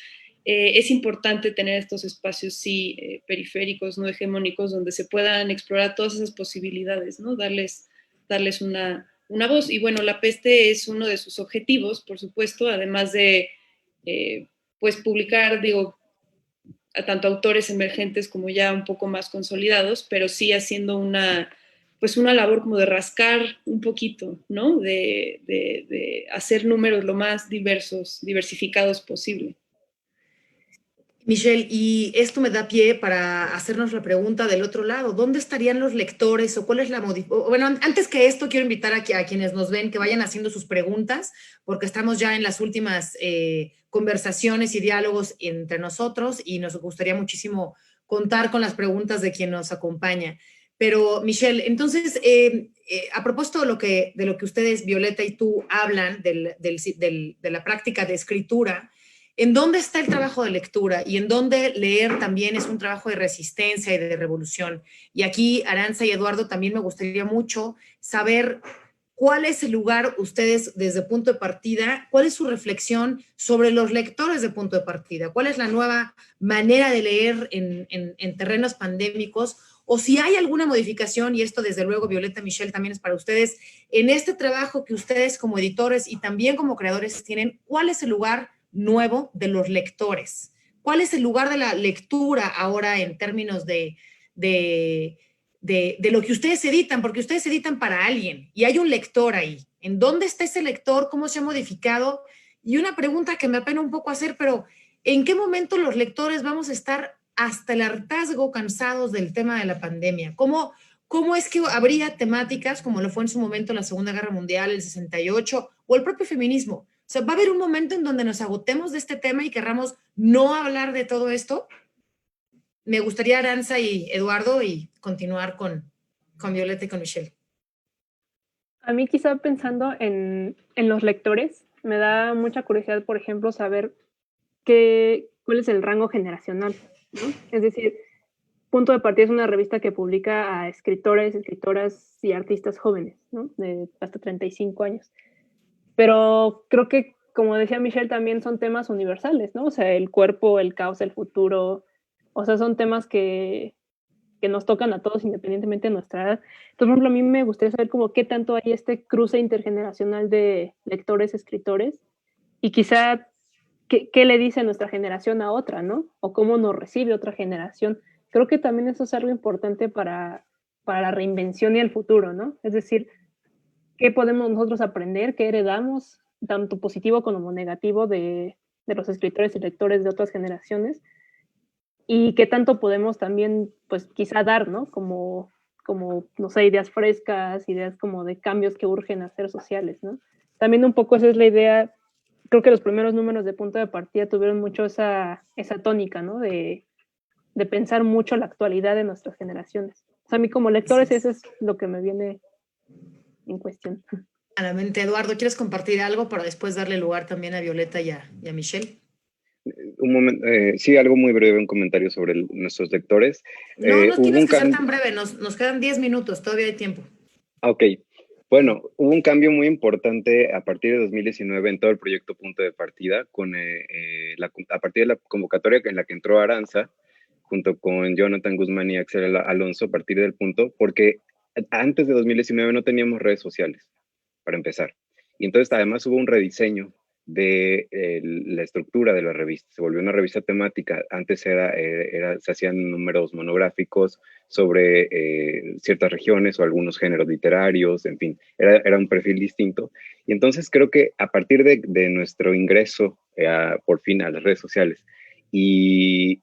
es importante tener estos espacios, sí, periféricos, no hegemónicos, donde se puedan explorar todas esas posibilidades, ¿no? Darles una voz. Y bueno, La Peste es uno de sus objetivos, por supuesto, además de, pues, publicar, digo, a tanto autores emergentes como ya un poco más consolidados, pero sí haciendo pues una labor como de rascar un poquito, ¿no? De hacer números lo más diversificados posible. Michelle, y esto me da pie para hacernos la pregunta del otro lado. ¿Dónde estarían los lectores o cuál es la modificación? Bueno, antes que esto, quiero invitar a quienes nos ven que vayan haciendo sus preguntas, porque estamos ya en las últimas conversaciones y diálogos entre nosotros y nos gustaría muchísimo contar con las preguntas de quien nos acompaña. Pero, Michelle, entonces, a propósito de lo que ustedes, Violeta y tú, hablan de la práctica de escritura, ¿en dónde está el trabajo de lectura y en dónde leer también es un trabajo de resistencia y de revolución? Y aquí, Arantxa y Eduardo, también me gustaría mucho saber cuál es el lugar, ustedes desde punto de partida, cuál es su reflexión sobre los lectores de punto de partida, cuál es la nueva manera de leer en terrenos pandémicos, o si hay alguna modificación, y esto desde luego, Violeta, Michelle, también es para ustedes, en este trabajo que ustedes como editores y también como creadores tienen, ¿cuál es el lugar nuevo de los lectores? ¿Cuál es el lugar de la lectura ahora en términos de lo que ustedes editan? Porque ustedes editan para alguien y hay un lector ahí. ¿En dónde está ese lector? ¿Cómo se ha modificado? Y una pregunta que me apena un poco hacer, pero ¿en qué momento los lectores vamos a estar hasta el hartazgo cansados del tema de la pandemia? ¿Cómo es que habría temáticas como lo fue en su momento la Segunda Guerra Mundial, el 68 o el propio feminismo? O sea, ¿va a haber un momento en donde nos agotemos de este tema y querramos no hablar de todo esto? Me gustaría, Arantxa y Eduardo, y continuar con Violeta y con Michelle. A mí quizá pensando en los lectores, me da mucha curiosidad, por ejemplo, saber cuál es el rango generacional, ¿no? Es decir, Punto de Partida es una revista que publica a escritores, escritoras y artistas jóvenes, ¿no? De hasta 35 años. Pero creo que, como decía Michelle, también son temas universales, ¿no? O sea, el cuerpo, el caos, el futuro, o sea, son temas que nos tocan a todos independientemente de nuestra edad. Entonces, por ejemplo, a mí me gustaría saber como qué tanto hay este cruce intergeneracional de lectores, escritores, y quizá qué le dice nuestra generación a otra, ¿no? O cómo nos recibe otra generación. Creo que también eso es algo importante para la reinvención y el futuro, ¿no? Es decir, ¿qué podemos nosotros aprender? ¿Qué heredamos, tanto positivo como negativo, de los escritores y lectores de otras generaciones? Y qué tanto podemos también, pues quizá dar, ¿no? Como, no sé, ideas frescas, ideas como de cambios que urgen a ser sociales, ¿no? También un poco esa es la idea. Creo que los primeros números de Punto de Partida tuvieron mucho esa tónica, ¿no? De pensar mucho la actualidad de nuestras generaciones. O sea, a mí como lectores eso es lo que me viene en cuestión. A la mente, Eduardo, ¿quieres compartir algo para después darle lugar también a Violeta y a Michelle? Un momento, sí, algo muy breve, un comentario sobre nuestros lectores. No tienes que ser tan breve, nos quedan 10 minutos, todavía hay tiempo. Ok, bueno, hubo un cambio muy importante a partir de 2019 en todo el proyecto Punto de Partida, a partir de la convocatoria en la que entró Arantxa, junto con Jonathan Guzmán y Axel Alonso, a partir del punto, porque antes de 2019 no teníamos redes sociales, para empezar. Y entonces además hubo un rediseño de la estructura de la revista. Se volvió una revista temática. Antes se hacían números monográficos sobre ciertas regiones o algunos géneros literarios, en fin, era un perfil distinto. Y entonces creo que a partir de nuestro ingreso por fin a las redes sociales y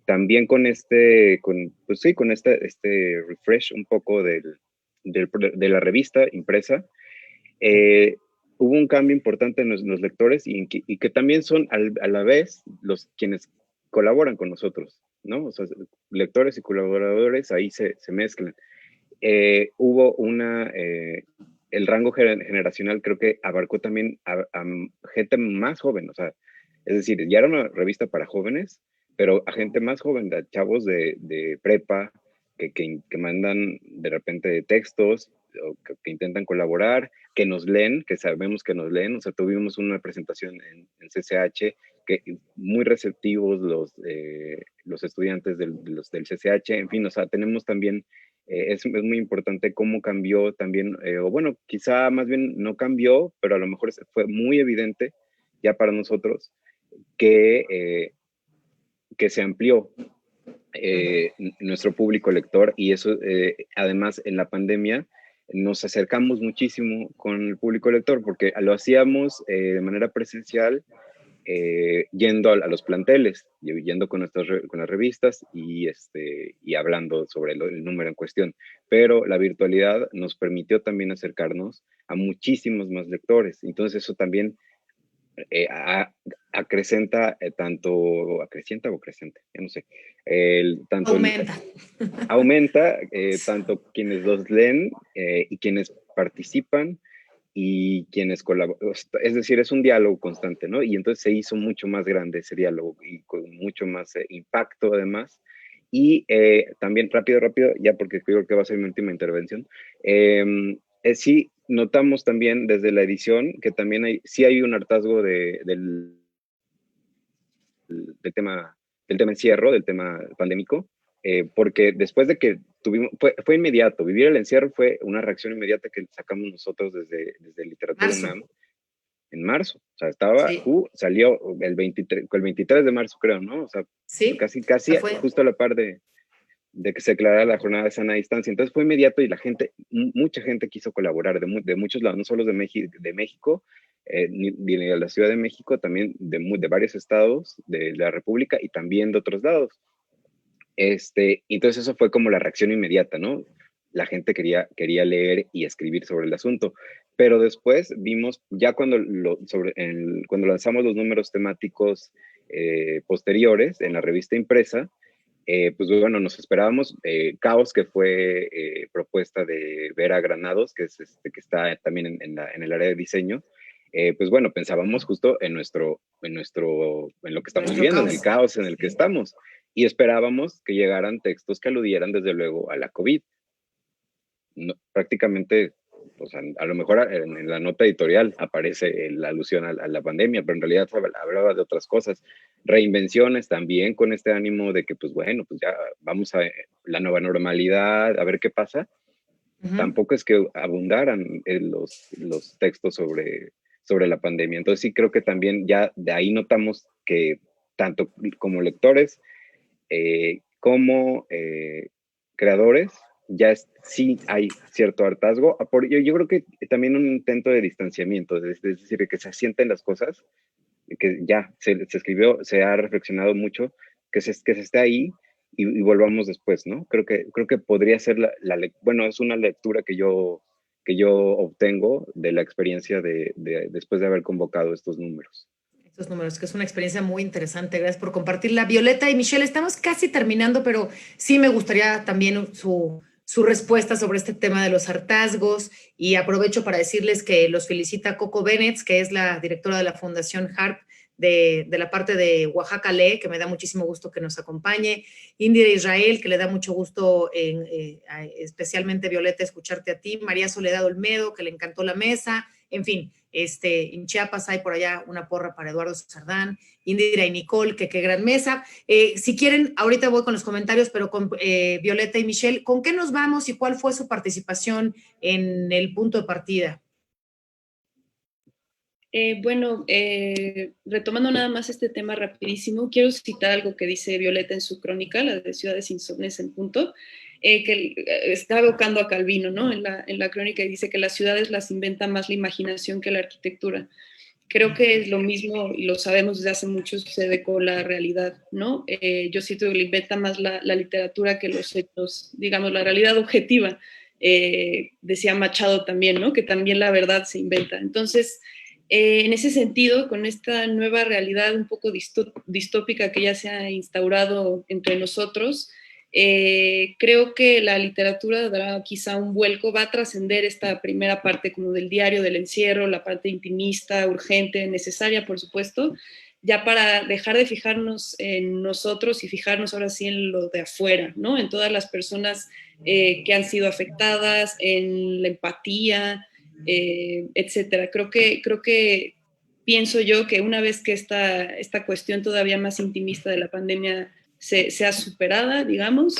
también con este refresh un poco de la revista impresa, hubo un cambio importante en los lectores y que también son a la vez quienes colaboran con nosotros, ¿no? O sea, lectores y colaboradores ahí se mezclan. Hubo el rango generacional creo que abarcó también a gente más joven, o sea, es decir, ya era una revista para jóvenes, pero a gente más joven, de chavos de prepa, que mandan de repente textos, o que intentan colaborar, que nos leen, que sabemos que nos leen. O sea, tuvimos una presentación en CCH, que muy receptivos los estudiantes del CCH, en fin, o sea, tenemos también, es muy importante cómo cambió también, o bueno, quizá más bien no cambió, pero a lo mejor fue muy evidente ya para nosotros que se amplió nuestro público lector, y eso además en la pandemia nos acercamos muchísimo con el público lector porque lo hacíamos de manera presencial, yendo a los planteles, yendo con las revistas y hablando sobre el número en cuestión. Pero la virtualidad nos permitió también acercarnos a muchísimos más lectores. Entonces eso también acrecenta acrecienta o acrecenta, ya no sé, aumenta tanto quienes los leen y quienes participan y quienes colaboran. Es decir, es un diálogo constante, ¿no? Y entonces se hizo mucho más grande ese diálogo y con mucho más impacto además. Y también rápido, ya porque creo que va a ser mi última intervención, sí notamos también desde la edición que también sí hay un hartazgo del tema encierro, del tema pandémico, porque después de que fue inmediato, vivir el encierro fue una reacción inmediata que sacamos nosotros desde Literatura UNAM en marzo. O sea, salió el 23 de marzo, creo, ¿no? O sea, sí, casi justo a la par de que se declarara la jornada de sana distancia. Entonces fue inmediato y mucha gente quiso colaborar de muchos lados, no solo de México, ni de la Ciudad de México, también de varios estados de la República y también de otros lados. Entonces eso fue como la reacción inmediata, ¿no? La gente quería leer y escribir sobre el asunto. Pero después vimos, ya cuando lanzamos los números temáticos posteriores en la revista impresa, pues bueno, nos esperábamos Caos, que fue propuesta de Vera Granados, que que está también en el área de diseño. Pues bueno, pensábamos justo en lo que estamos viviendo, en el caos en el que estamos, y esperábamos que llegaran textos que aludieran desde luego a la COVID. No, prácticamente, pues a lo mejor en la nota editorial aparece la alusión a la pandemia, pero en realidad hablaba de otras cosas. Reinvenciones también, con este ánimo de que, pues bueno, pues ya vamos a la nueva normalidad, a ver qué pasa. Tampoco es que abundaran los textos sobre la pandemia. Entonces sí creo que también ya de ahí notamos que tanto como lectores como creadores, sí hay cierto hartazgo. Yo creo que también un intento de distanciamiento, es decir, que se asienten las cosas, que ya se escribió, se ha reflexionado mucho, que se esté ahí y volvamos después, ¿no? Creo que podría ser bueno, es una lectura que yo obtengo de la experiencia después de haber convocado estos números. Que es una experiencia muy interesante. Gracias por compartirla. Violeta y Michelle, estamos casi terminando, pero sí me gustaría también su respuesta sobre este tema de los hartazgos, y aprovecho para decirles que los felicita Coco Bennett, que es la directora de la Fundación HARP de la parte de Oaxaca Lee, que me da muchísimo gusto que nos acompañe, Indira Israel, que le da mucho gusto, especialmente Violeta, escucharte a ti, María Soledad Olmedo, que le encantó la mesa, en fin, En Chiapas hay por allá una porra para Eduardo Sardán, Indira y Nicole, que qué gran mesa. Si quieren, ahorita voy con los comentarios, pero con Violeta y Michelle, ¿con qué nos vamos y cuál fue su participación en el punto de partida? Retomando nada más este tema rapidísimo, quiero citar algo que dice Violeta en su crónica, la de Ciudades Insomnes en Punto, que está evocando a Calvino, ¿no? En la crónica, y dice que las ciudades las inventa más la imaginación que la arquitectura. Creo que es lo mismo, y lo sabemos desde hace mucho, sucede con la realidad, ¿no? Yo siento que le inventa más la literatura que los hechos, digamos, la realidad objetiva. Decía Machado también, ¿no? Que también la verdad se inventa. Entonces, en ese sentido, con esta nueva realidad un poco distópica que ya se ha instaurado entre nosotros, creo que la literatura dará quizá un vuelco, va a trascender esta primera parte como del diario, del encierro, la parte intimista, urgente, necesaria, por supuesto, ya para dejar de fijarnos en nosotros y fijarnos ahora sí en lo de afuera, ¿no? En todas las personas que han sido afectadas, en la empatía, etcétera. Creo que pienso yo que una vez que esta cuestión todavía más intimista de la pandemia sea superada, digamos,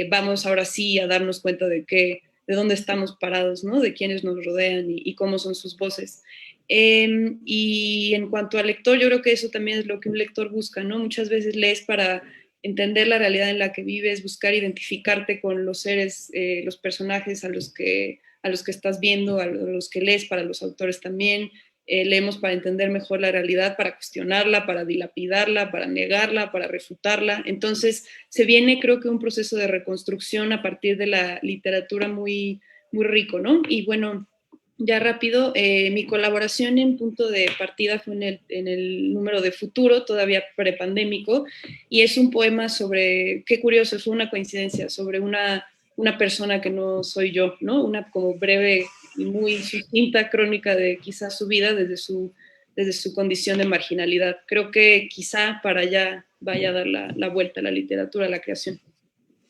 vamos ahora sí a darnos cuenta de dónde estamos parados, ¿no? De quiénes nos rodean y cómo son sus voces. Y en cuanto al lector, yo creo que eso también es lo que un lector busca, ¿no? Muchas veces lees para entender la realidad en la que vives, buscar identificarte con los seres, los personajes a los que estás viendo, a los que lees, para los autores también. Leemos para entender mejor la realidad, para cuestionarla, para dilapidarla, para negarla, para refutarla. Entonces, se viene, creo que, un proceso de reconstrucción a partir de la literatura muy, muy rico, ¿no? Y bueno, ya rápido, mi colaboración en Punto de Partida fue en el número de Futuro, todavía prepandémico, y es un poema sobre, qué curioso, fue una coincidencia, sobre una persona que no soy yo, ¿no? Una como breve y muy sucinta crónica de quizás su vida desde su condición de marginalidad. Creo que quizá para allá vaya a dar la vuelta a la literatura, a la creación.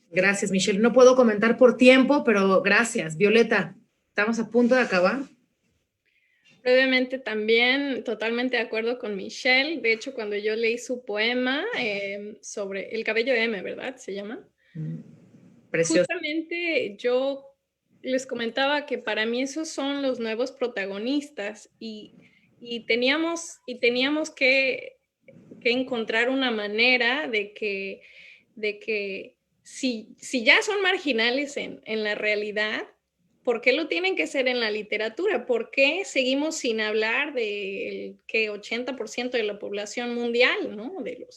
Gracias, Michelle. No puedo comentar por tiempo, pero gracias. Violeta, estamos a punto de acabar. Brevemente también, totalmente de acuerdo con Michelle. De hecho, cuando yo leí su poema sobre el cabello de M, ¿verdad? ¿Se llama? Precioso. Justamente yo les comentaba que para mí esos son los nuevos protagonistas y teníamos que encontrar una manera de que si ya son marginales en la realidad, ¿por qué lo tienen que ser en la literatura? ¿Por qué seguimos sin hablar del 80% de la población mundial, ¿no? De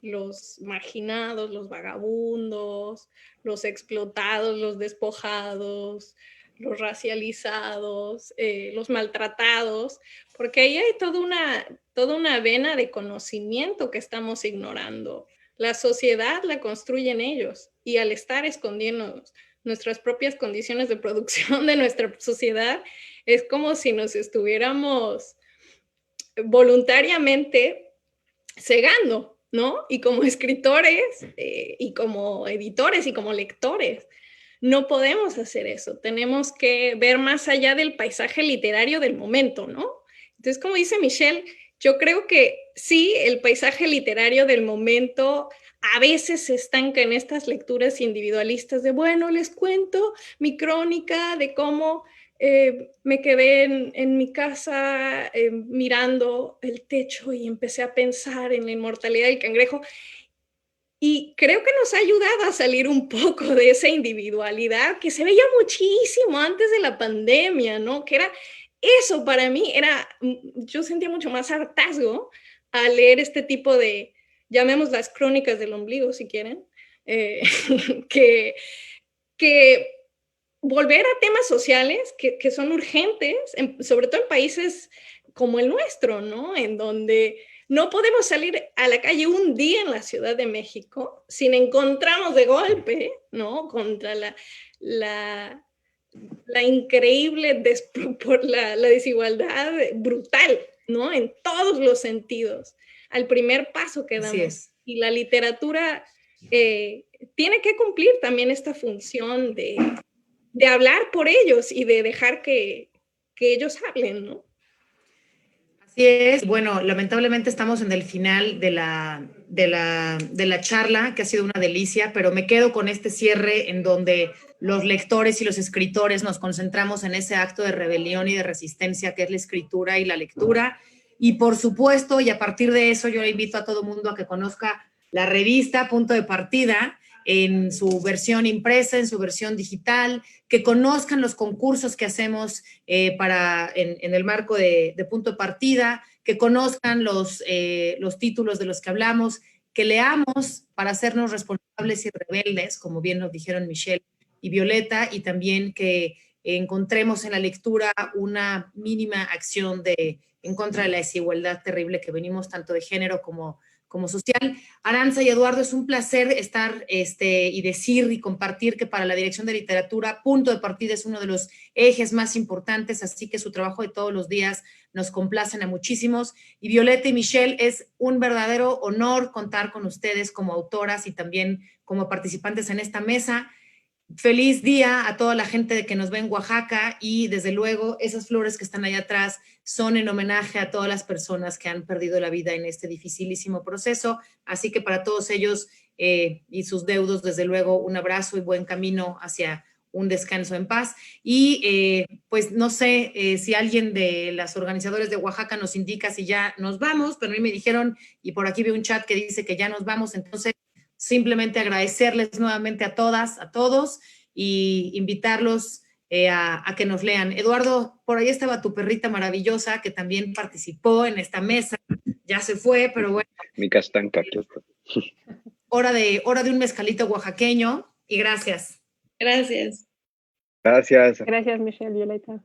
los marginados, los vagabundos, los explotados, los despojados, los racializados, los maltratados, porque ahí hay toda una vena de conocimiento que estamos ignorando. La sociedad la construyen ellos y al estar escondiendo nuestras propias condiciones de producción de nuestra sociedad, es como si nos estuviéramos voluntariamente cegando, ¿no? Y como escritores y como editores y como lectores, no podemos hacer eso. Tenemos que ver más allá del paisaje literario del momento, ¿no? Entonces, como dice Michelle, yo creo que sí, el paisaje literario del momento a veces se estanca en estas lecturas individualistas de, bueno, les cuento mi crónica de cómo me quedé en mi casa mirando el techo y empecé a pensar en la inmortalidad del cangrejo. Y creo que nos ha ayudado a salir un poco de esa individualidad que se veía muchísimo antes de la pandemia, ¿no? Que era eso para mí, yo sentía mucho más hartazgo al leer este tipo de, llamemos las crónicas del ombligo si quieren, que volver a temas sociales que son urgentes, sobre todo en países como el nuestro, ¿no? En donde no podemos salir a la calle un día en la Ciudad de México sin encontrarnos de golpe, ¿no? Contra la increíble la desigualdad brutal, ¿no? En todos los sentidos, al primer paso que damos. Así es. Y la literatura tiene que cumplir también esta función de hablar por ellos y de dejar que ellos hablen, ¿no? Así es. Bueno, lamentablemente estamos en el final de la charla, que ha sido una delicia, pero me quedo con este cierre en donde los lectores y los escritores nos concentramos en ese acto de rebelión y de resistencia que es la escritura y la lectura. Y por supuesto, y a partir de eso, yo le invito a todo mundo a que conozca la revista Punto de Partida en su versión impresa, en su versión digital, que conozcan los concursos que hacemos en el marco de Punto de Partida, que conozcan los títulos de los que hablamos, que leamos para hacernos responsables y rebeldes, como bien nos dijeron Michelle y Violeta, y también que encontremos en la lectura una mínima acción en contra de la desigualdad terrible que venimos tanto de género como social. Arantxa y Eduardo, es un placer estar y decir y compartir que para la Dirección de Literatura, Punto de Partida es uno de los ejes más importantes, así que su trabajo de todos los días nos complacen a muchísimos. Y Violeta y Michelle, es un verdadero honor contar con ustedes como autoras y también como participantes en esta mesa. Feliz día a toda la gente que nos ve en Oaxaca y desde luego esas flores que están allá atrás son en homenaje a todas las personas que han perdido la vida en este dificilísimo proceso. Así que para todos ellos y sus deudos, desde luego, un abrazo y buen camino hacia un descanso en paz. Y pues no sé si alguien de las organizadoras de Oaxaca nos indica si ya nos vamos, pero a mí me dijeron, y por aquí veo un chat que dice que ya nos vamos, entonces simplemente agradecerles nuevamente a todas, a todos y invitarlos a que nos lean. Eduardo, por ahí estaba tu perrita maravillosa que también participó en esta mesa, ya se fue, pero bueno. Mi castanca. Hora de un mezcalito oaxaqueño y gracias. Gracias. Gracias. Gracias, Michelle, Violeta.